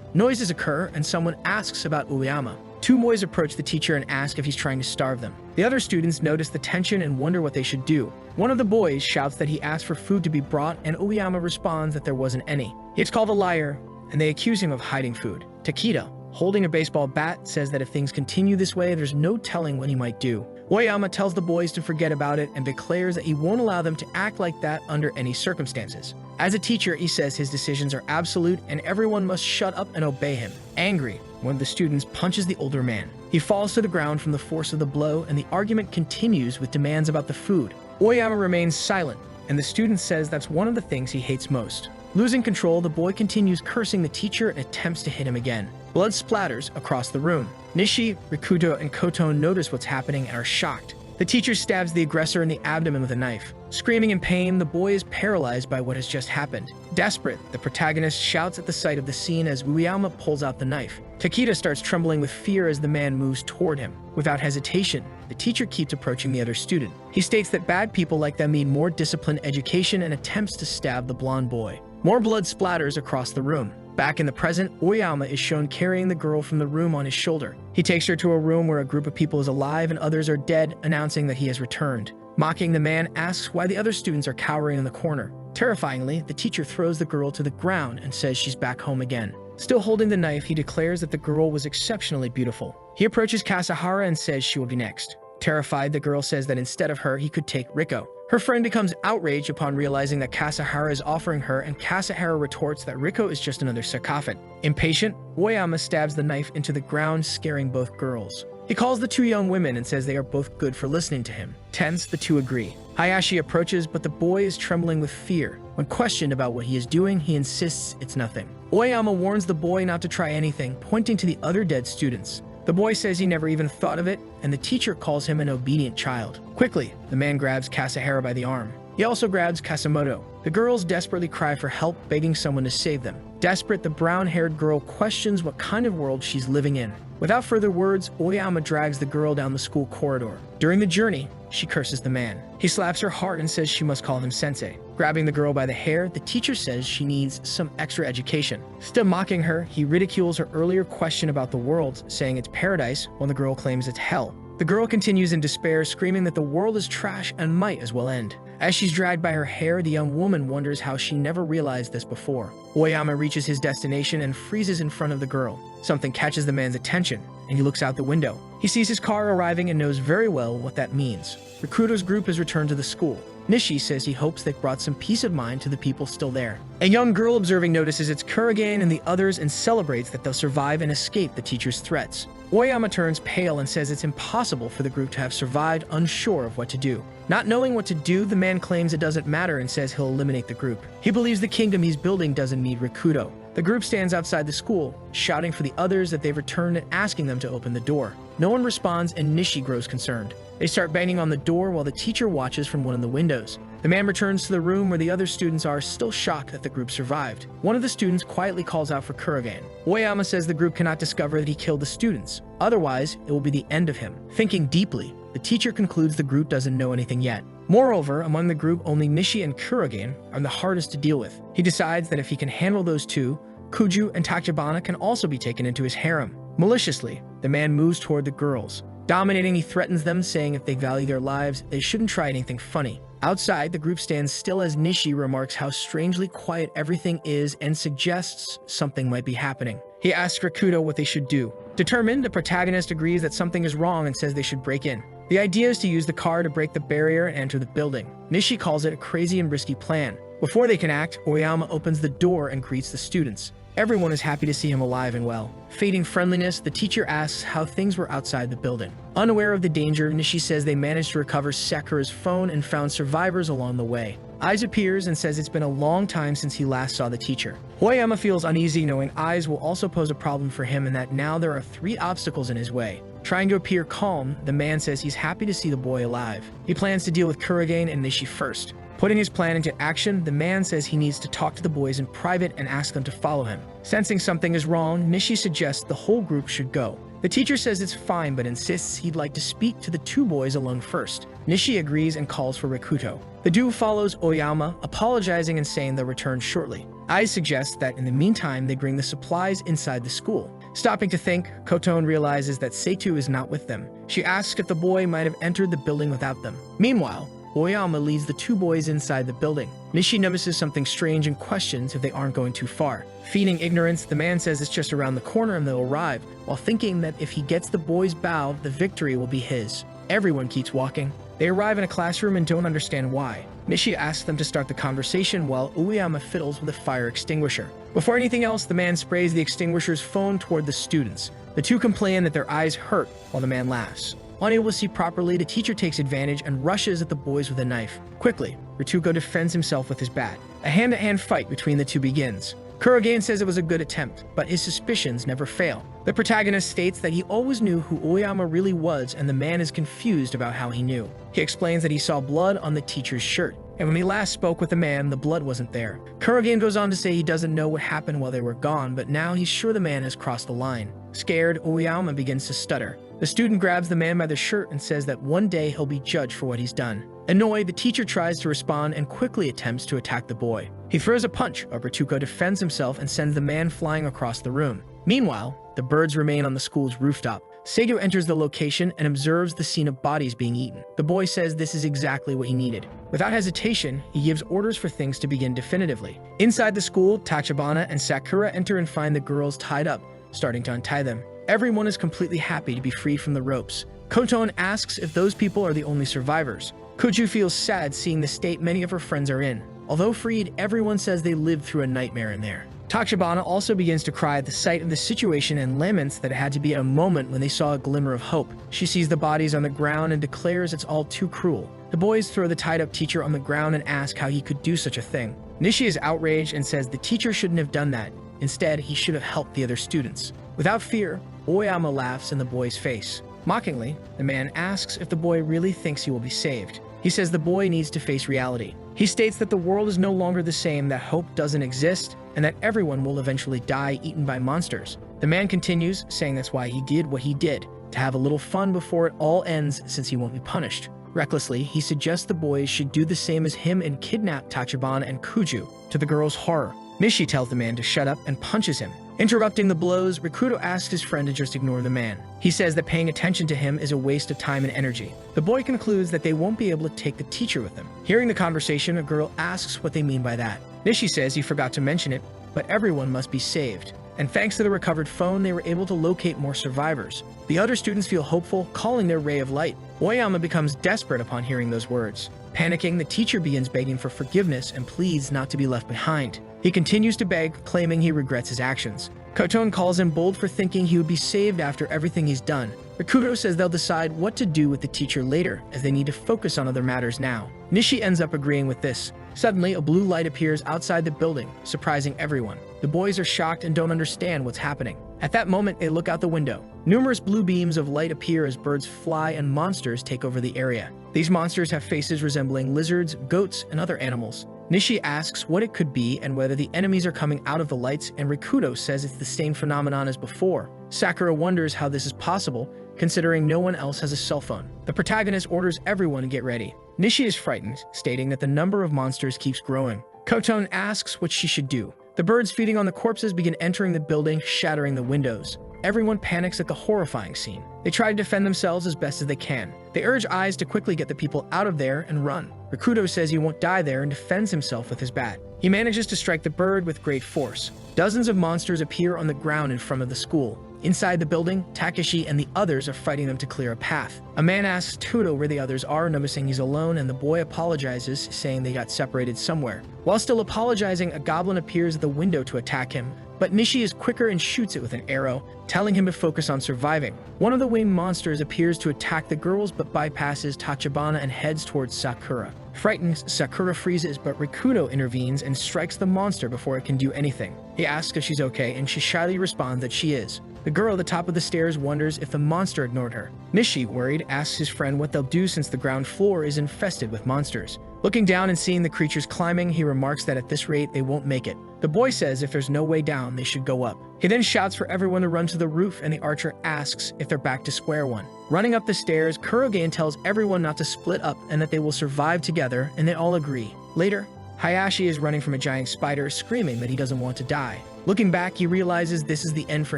A: Noises occur, and someone asks about Uyama. Two boys approach the teacher and ask if he's trying to starve them. The other students notice the tension and wonder what they should do. One of the boys shouts that he asked for food to be brought, and Uyama responds that there wasn't any. He is called a liar, and they accuse him of hiding food. Takeda, holding a baseball bat, says that if things continue this way, there's no telling what he might do. Oyama tells the boys to forget about it and declares that he won't allow them to act like that under any circumstances. As a teacher, he says his decisions are absolute and everyone must shut up and obey him. Angry, one of the students punches the older man. He falls to the ground from the force of the blow, and the argument continues with demands about the food. Oyama remains silent, and the student says that's one of the things he hates most. Losing control, the boy continues cursing the teacher and attempts to hit him again. Blood splatters across the room. Nishi, Rikudo, and Kotone notice what's happening and are shocked. The teacher stabs the aggressor in the abdomen with a knife. Screaming in pain, the boy is paralyzed by what has just happened. Desperate, the protagonist shouts at the sight of the scene as Uyama pulls out the knife. Takeda starts trembling with fear as the man moves toward him. Without hesitation, the teacher keeps approaching the other student. He states that bad people like them need more disciplined education and attempts to stab the blonde boy. More blood splatters across the room. Back in the present, Oyama is shown carrying the girl from the room on his shoulder. He takes her to a room where a group of people is alive and others are dead, announcing that he has returned. Mocking, the man asks why the other students are cowering in the corner. Terrifyingly, the teacher throws the girl to the ground and says she's back home again. Still holding the knife, he declares that the girl was exceptionally beautiful. He approaches Kasahara and says she will be next. Terrified, the girl says that instead of her, he could take Riko. Her friend becomes outraged upon realizing that Kasahara is offering her, and Kasahara retorts that Riko is just another sycophant. Impatient, Oyama stabs the knife into the ground, scaring both girls. He calls the two young women and says they are both good for listening to him. Tense, the two agree. Hayashi approaches, but the boy is trembling with fear. When questioned about what he is doing, he insists it's nothing. Oyama warns the boy not to try anything, pointing to the other dead students. The boy says he never even thought of it, and the teacher calls him an obedient child. Quickly, the man grabs Kasahara by the arm. He also grabs Kasamoto. The girls desperately cry for help, begging someone to save them. Desperate, the brown-haired girl questions what kind of world she's living in. Without further words, Oyama drags the girl down the school corridor. During the journey, she curses the man. He slaps her hard and says she must call him sensei. Grabbing the girl by the hair, the teacher says she needs some extra education. Still mocking her, he ridicules her earlier question about the world, saying it's paradise while the girl claims it's hell. The girl continues in despair, screaming that the world is trash and might as well end. As she's dragged by her hair, the young woman wonders how she never realized this before. Oyama reaches his destination and freezes in front of the girl. Something catches the man's attention, and he looks out the window. He sees his car arriving and knows very well what that means. Recruiter's group has returned to the school. Nishi says he hopes they've brought some peace of mind to the people still there. A young girl observing notices it's Kurogane and the others and celebrates that they'll survive and escape the teacher's threats. Oyama turns pale and says it's impossible for the group to have survived, unsure of what to do. Not knowing what to do, the man claims it doesn't matter and says he'll eliminate the group. He believes the kingdom he's building doesn't need Rikudo. The group stands outside the school, shouting for the others that they've returned and asking them to open the door. No one responds and Nishi grows concerned. They start banging on the door while the teacher watches from one of the windows. The man returns to the room where the other students are, still shocked that the group survived. One of the students quietly calls out for Kurogane. Oyama says the group cannot discover that he killed the students. Otherwise, it will be the end of him. Thinking deeply, the teacher concludes the group doesn't know anything yet. Moreover, among the group, only Nishi and Kurogane are the hardest to deal with. He decides that if he can handle those two, Kuju and Tachibana can also be taken into his harem. Maliciously, the man moves toward the girls. Dominating, he threatens them, saying if they value their lives, they shouldn't try anything funny. Outside, the group stands still as Nishi remarks how strangely quiet everything is and suggests something might be happening. He asks Rikudo what they should do. Determined, the protagonist agrees that something is wrong and says they should break in. The idea is to use the car to break the barrier and enter the building. Nishi calls it a crazy and risky plan. Before they can act, Oyama opens the door and greets the students. Everyone is happy to see him alive and well. Fading friendliness, the teacher asks how things were outside the building. Unaware of the danger, Nishi says they managed to recover Sakura's phone and found survivors along the way. Aiz appears and says it's been a long time since he last saw the teacher. Oyama feels uneasy knowing Aiz will also pose a problem for him and that now there are 3 obstacles in his way. Trying to appear calm, the man says he's happy to see the boy alive. He plans to deal with Kurogane and Nishi first. Putting his plan into action, the man says he needs to talk to the boys in private and ask them to follow him. Sensing something is wrong, Nishi suggests the whole group should go. The teacher says it's fine but insists he'd like to speak to the 2 boys alone first. Nishi agrees and calls for Rikuto. The duo follows Oyama, apologizing and saying they'll return shortly. Aiz suggests that in the meantime they bring the supplies inside the school. Stopping to think, Kotone realizes that Seitu is not with them. She asks if the boy might have entered the building without them. Meanwhile, Oyama leads the 2 boys inside the building. Nishi notices something strange and questions if they aren't going too far. Feigning ignorance, the man says it's just around the corner and they'll arrive, while thinking that if he gets the boys' bow, the victory will be his. Everyone keeps walking. They arrive in a classroom and don't understand why. Nishi asks them to start the conversation while Oyama fiddles with a fire extinguisher. Before anything else, the man sprays the extinguisher's phone toward the students. The 2 complain that their eyes hurt while the man laughs. Unable to see properly, the teacher takes advantage and rushes at the boys with a knife. Quickly, Rituko defends himself with his bat. A hand-to-hand fight between the 2 begins. Kurogane says it was a good attempt, but his suspicions never fail. The protagonist states that he always knew who Oyama really was and the man is confused about how he knew. He explains that he saw blood on the teacher's shirt, and when he last spoke with the man, the blood wasn't there. Kurogane goes on to say he doesn't know what happened while they were gone, but now he's sure the man has crossed the line. Scared, Oyama begins to stutter. The student grabs the man by the shirt and says that one day he'll be judged for what he's done. Annoyed, the teacher tries to respond and quickly attempts to attack the boy. He throws a punch, but Rituko defends himself and sends the man flying across the room. Meanwhile, the birds remain on the school's rooftop. Seigo enters the location and observes the scene of bodies being eaten. The boy says this is exactly what he needed. Without hesitation, he gives orders for things to begin definitively. Inside the school, Tachibana and Sakura enter and find the girls tied up, starting to untie them. Everyone is completely happy to be freed from the ropes. Kotone asks if those people are the only survivors. Kuju feels sad seeing the state many of her friends are in. Although freed, everyone says they lived through a nightmare in there. Tachibana also begins to cry at the sight of the situation and laments that it had to be a moment when they saw a glimmer of hope. She sees the bodies on the ground and declares it's all too cruel. The boys throw the tied-up teacher on the ground and ask how he could do such a thing. Nishi is outraged and says the teacher shouldn't have done that. Instead, he should have helped the other students. Without fear, Oyama laughs in the boy's face. Mockingly, the man asks if the boy really thinks he will be saved. He says the boy needs to face reality. He states that the world is no longer the same, that hope doesn't exist, and that everyone will eventually die eaten by monsters. The man continues, saying that's why he did what he did, to have a little fun before it all ends since he won't be punished. Recklessly, he suggests the boys should do the same as him and kidnap Tachibana and Kuju. To the girl's horror, Nishi tells the man to shut up and punches him. Interrupting the blows, Rikudo asks his friend to just ignore the man. He says that paying attention to him is a waste of time and energy. The boy concludes that they won't be able to take the teacher with them. Hearing the conversation, a girl asks what they mean by that. Nishi says he forgot to mention it, but everyone must be saved. And thanks to the recovered phone, they were able to locate more survivors. The other students feel hopeful, calling their ray of light. Oyama becomes desperate upon hearing those words. Panicking, the teacher begins begging for forgiveness and pleads not to be left behind. He continues to beg, claiming he regrets his actions. Kotone calls him bold for thinking he would be saved after everything he's done. Rikudo says they'll decide what to do with the teacher later, as they need to focus on other matters now. Nishi ends up agreeing with this. Suddenly, a blue light appears outside the building, surprising everyone. The boys are shocked and don't understand what's happening. At that moment, they look out the window. Numerous blue beams of light appear as birds fly and monsters take over the area. These monsters have faces resembling lizards, goats, and other animals. Nishi asks what it could be and whether the enemies are coming out of the lights, and Rikudo says it's the same phenomenon as before. Sakura wonders how this is possible, considering no one else has a cell phone. The protagonist orders everyone to get ready. Nishi is frightened, stating that the number of monsters keeps growing. Kotone asks what she should do. The birds feeding on the corpses begin entering the building, shattering the windows. Everyone panics at the horrifying scene. They try to defend themselves as best as they can. They urge Eyes to quickly get the people out of there and run. Rikudo says he won't die there and defends himself with his bat. He manages to strike the bird with great force. Dozens of monsters appear on the ground in front of the school. Inside the building, Takeshi and the others are fighting them to clear a path. A man asks Todo where the others are, noticing he's alone, and the boy apologizes, saying they got separated somewhere. While still apologizing, a goblin appears at the window to attack him, but Nishi is quicker and shoots it with an arrow, telling him to focus on surviving. One of the winged monsters appears to attack the girls but bypasses Tachibana and heads towards Sakura. Frightened, Sakura freezes, but Rikudo intervenes and strikes the monster before it can do anything. He asks if she's okay, and she shyly responds that she is. The girl at the top of the stairs wonders if the monster ignored her. Nishi, worried, asks his friend what they'll do since the ground floor is infested with monsters. Looking down and seeing the creatures climbing, he remarks that at this rate they won't make it. The boy says if there's no way down, they should go up. He then shouts for everyone to run to the roof, and the archer asks if they're back to square one. Running up the stairs, Kurogen tells everyone not to split up and that they will survive together, and they all agree. Later, Hayashi is running from a giant spider, screaming that he doesn't want to die. Looking back, he realizes this is the end for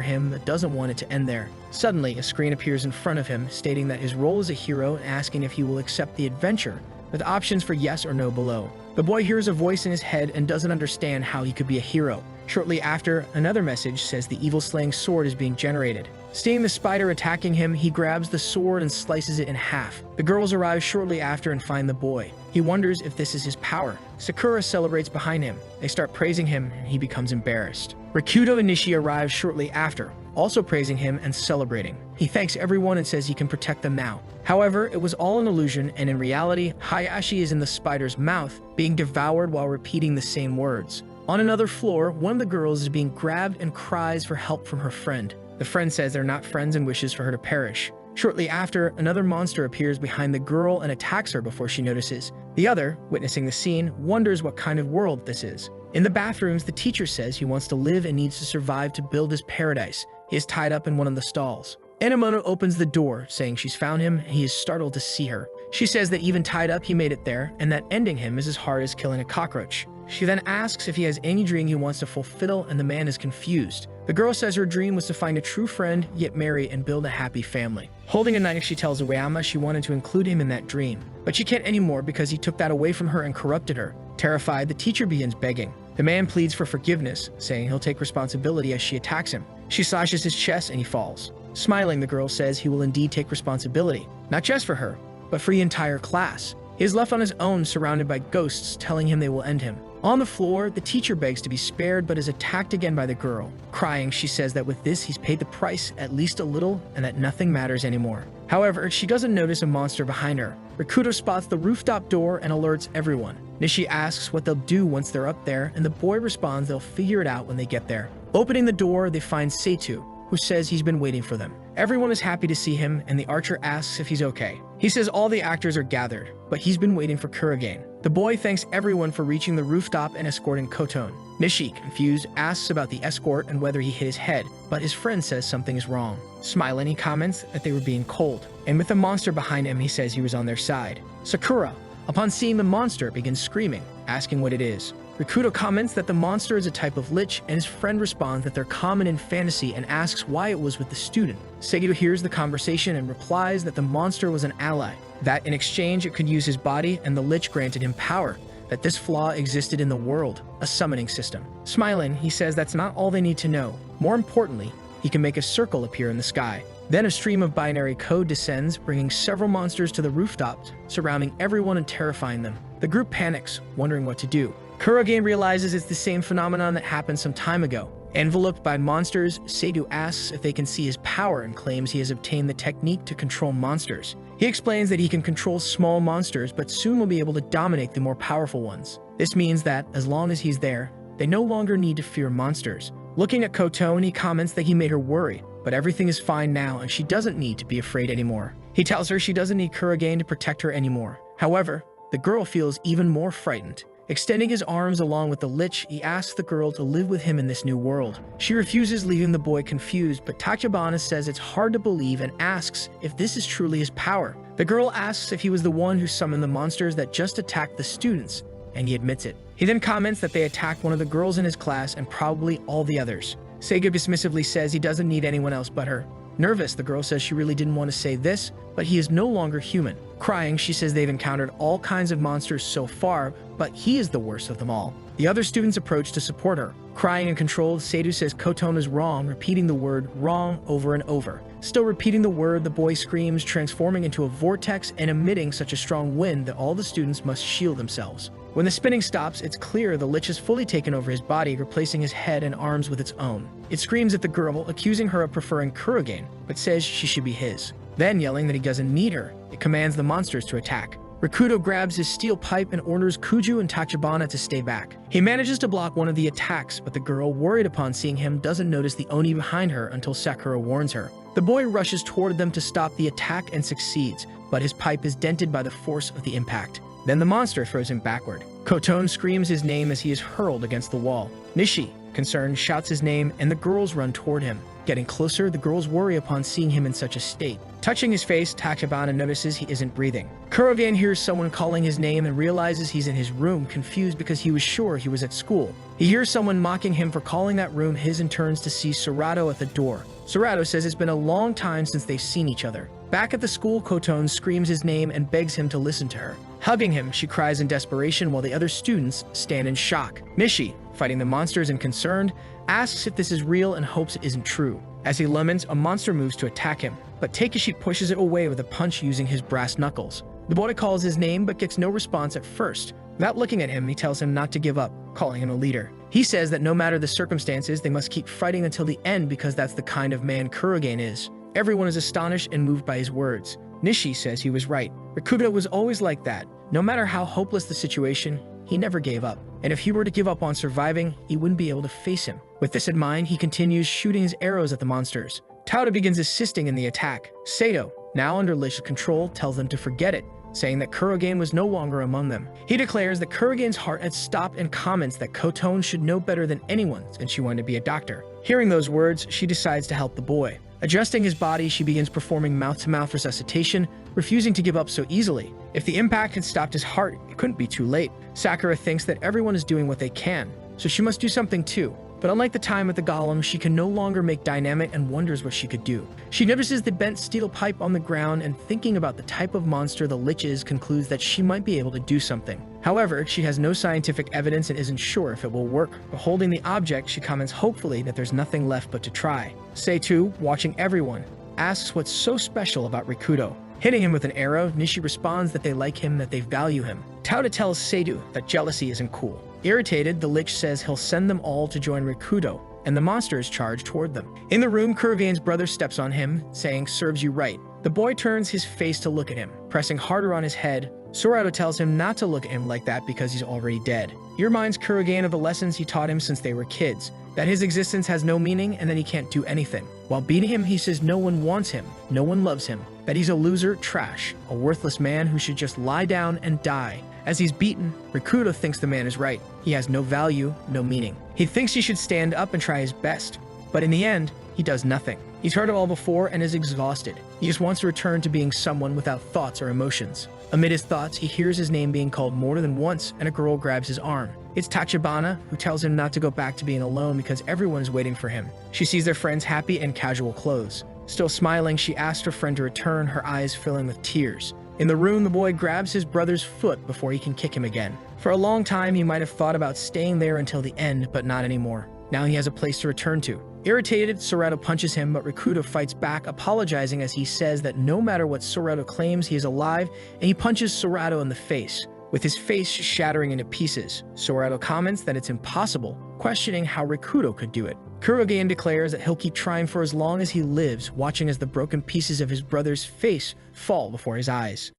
A: him, but doesn't want it to end there. Suddenly, a screen appears in front of him, stating that his role as a hero and asking if he will accept the adventure, with options for yes or no below. The boy hears a voice in his head and doesn't understand how he could be a hero. Shortly after, another message says the evil-slaying sword is being generated. Seeing the spider attacking him, he grabs the sword and slices it in half. The girls arrive shortly after and find the boy. He wonders if this is his power. Sakura celebrates behind him. They start praising him, and he becomes embarrassed. Rikudo and Nishi arrive shortly after, also praising him and celebrating. He thanks everyone and says he can protect them now. However, it was all an illusion, and in reality, Hayashi is in the spider's mouth, being devoured while repeating the same words. On another floor, one of the girls is being grabbed and cries for help from her friend. The friend says they're not friends and wishes for her to perish. Shortly after, another monster appears behind the girl and attacks her before she notices. The other, witnessing the scene, wonders what kind of world this is. In the bathrooms, the teacher says he wants to live and needs to survive to build his paradise. He is tied up in one of the stalls. Enemono opens the door, saying she's found him, and he is startled to see her. She says that even tied up, he made it there, and that ending him is as hard as killing a cockroach. She then asks if he has any dream he wants to fulfill, and the man is confused. The girl says her dream was to find a true friend, yet marry and build a happy family. Holding a knife, she tells Ueyama she wanted to include him in that dream, but she can't anymore because he took that away from her and corrupted her. Terrified, the teacher begins begging. The man pleads for forgiveness, saying he'll take responsibility as she attacks him. She slashes his chest and he falls. Smiling, the girl says he will indeed take responsibility, not just for her, but for the entire class. He is left on his own, surrounded by ghosts, telling him they will end him. On the floor, the teacher begs to be spared but is attacked again by the girl. Crying, she says that with this he's paid the price, at least a little, and that nothing matters anymore. However, she doesn't notice a monster behind her. Rikudo spots the rooftop door and alerts everyone. Nishi asks what they'll do once they're up there, and the boy responds they'll figure it out when they get there. Opening the door, they find Seitu, who says he's been waiting for them. Everyone is happy to see him, and the archer asks if he's okay. He says all the actors are gathered, but he's been waiting for Kurogen. The boy thanks everyone for reaching the rooftop and escorting Koton. Nishi, confused, asks about the escort and whether he hit his head, but his friend says something is wrong. Smiling, he comments that they were being cold, and with the monster behind him, he says he was on their side. Sakura, upon seeing the monster, begins screaming, asking what it is. Rikudo comments that the monster is a type of lich, and his friend responds that they're common in fantasy and asks why it was with the student. Segido hears the conversation and replies that the monster was an ally, that in exchange it could use his body, and the lich granted him power, that this flaw existed in the world, a summoning system. Smiling, he says that's not all they need to know. More importantly, he can make a circle appear in the sky. Then a stream of binary code descends, bringing several monsters to the rooftops, surrounding everyone and terrifying them. The group panics, wondering what to do. Kurogen realizes it's the same phenomenon that happened some time ago. Enveloped by monsters, Seitu asks if they can see his power and claims he has obtained the technique to control monsters. He explains that he can control small monsters, but soon will be able to dominate the more powerful ones. This means that, as long as he's there, they no longer need to fear monsters. Looking at Koton, he comments that he made her worry, but everything is fine now and she doesn't need to be afraid anymore. He tells her she doesn't need Kurogen to protect her anymore. However, the girl feels even more frightened. Extending his arms along with the lich, he asks the girl to live with him in this new world. She refuses, leaving the boy confused, but Tachibana says it's hard to believe and asks if this is truly his power. The girl asks if he was the one who summoned the monsters that just attacked the students, and he admits it. He then comments that they attacked one of the girls in his class and probably all the others. Seigo dismissively says he doesn't need anyone else but her. Nervous, the girl says she really didn't want to say this, but he is no longer human. Crying, she says they've encountered all kinds of monsters so far, but he is the worst of them all. The other students approach to support her. Crying and controlled, Seidu says Koton is wrong, repeating the word wrong over and over. Still repeating the word, the boy screams, transforming into a vortex and emitting such a strong wind that all the students must shield themselves. When the spinning stops, it's clear the lich has fully taken over his body, replacing his head and arms with its own. It screams at the girl, accusing her of preferring Kurogen, but says she should be his. Then, yelling that he doesn't need her, it commands the monsters to attack. Rikudo grabs his steel pipe and orders Kuju and Tachibana to stay back. He manages to block one of the attacks, but the girl, worried upon seeing him, doesn't notice the Oni behind her until Sakura warns her. The boy rushes toward them to stop the attack and succeeds, but his pipe is dented by the force of the impact. Then the monster throws him backward. Koton screams his name as he is hurled against the wall. Nishi, concerned, shouts his name, and the girls run toward him. Getting closer, the girls worry upon seeing him in such a state. Touching his face, Tachibana notices he isn't breathing. Kurogen hears someone calling his name and realizes he's in his room, confused because he was sure he was at school. He hears someone mocking him for calling that room his and turns to see Serato at the door. Serato says it's been a long time since they've seen each other. Back at the school, Koton screams his name and begs him to listen to her. Hugging him, she cries in desperation while the other students stand in shock. Nishi, fighting the monsters and concerned, asks if this is real and hopes it isn't true. As he laments, a monster moves to attack him, but Takeshi pushes it away with a punch using his brass knuckles. The boy calls his name but gets no response at first. Without looking at him, he tells him not to give up, calling him a leader. He says that no matter the circumstances, they must keep fighting until the end because that's the kind of man Kurogen is. Everyone is astonished and moved by his words. Nishi says he was right. Rikudo was always like that. No matter how hopeless the situation, he never gave up. And if he were to give up on surviving, he wouldn't be able to face him. With this in mind, he continues shooting his arrows at the monsters. Tauda begins assisting in the attack. Sato, now under Lich's control, tells them to forget it, saying that Kurogen was no longer among them. He declares that Kurogen's heart had stopped and comments that Koton should know better than anyone since she wanted to be a doctor. Hearing those words, she decides to help the boy. Adjusting his body, she begins performing mouth-to-mouth resuscitation, refusing to give up so easily. If the impact had stopped his heart, it couldn't be too late. Sakura thinks that everyone is doing what they can, so she must do something too. But unlike the time at the golem, she can no longer make dynamite and wonders what she could do. She notices the bent steel pipe on the ground and thinking about the type of monster the lich is, concludes that she might be able to do something. However, she has no scientific evidence and isn't sure if it will work. Beholding the object, she comments hopefully that there's nothing left but to try. Seitu, watching everyone, asks what's so special about Rikudo. Hitting him with an arrow, Nishi responds that they like him, that they value him. Tauda tells Seidu that jealousy isn't cool. Irritated, the lich says he'll send them all to join Rikudo, and the monsters charge toward them. In the room, Kurogen's brother steps on him, saying, "Serves you right." The boy turns his face to look at him, pressing harder on his head. Serato tells him not to look at him like that because he's already dead. He reminds Kurogen of the lessons he taught him since they were kids, that his existence has no meaning and that he can't do anything. While beating him, he says no one wants him, no one loves him, that he's a loser, trash, a worthless man who should just lie down and die. As he's beaten, Rikudo thinks the man is right. He has no value, no meaning. He thinks he should stand up and try his best, but in the end, he does nothing. He's heard it all before and is exhausted. He just wants to return to being someone without thoughts or emotions. Amid his thoughts, he hears his name being called more than once, and a girl grabs his arm. It's Tachibana, who tells him not to go back to being alone because everyone is waiting for him. She sees their friends happy in casual clothes. Still smiling, she asks her friend to return, her eyes filling with tears. In the room, the boy grabs his brother's foot before he can kick him again. For a long time, he might have thought about staying there until the end, but not anymore. Now he has a place to return to. Irritated, Serato punches him, but Rikudo fights back, apologizing as he says that no matter what Serato claims, he is alive, and he punches Serato in the face, with his face shattering into pieces. Serato comments that it's impossible, questioning how Rikudo could do it. Kurogen declares that he'll keep trying for as long as he lives, watching as the broken pieces of his brother's face fall before his eyes.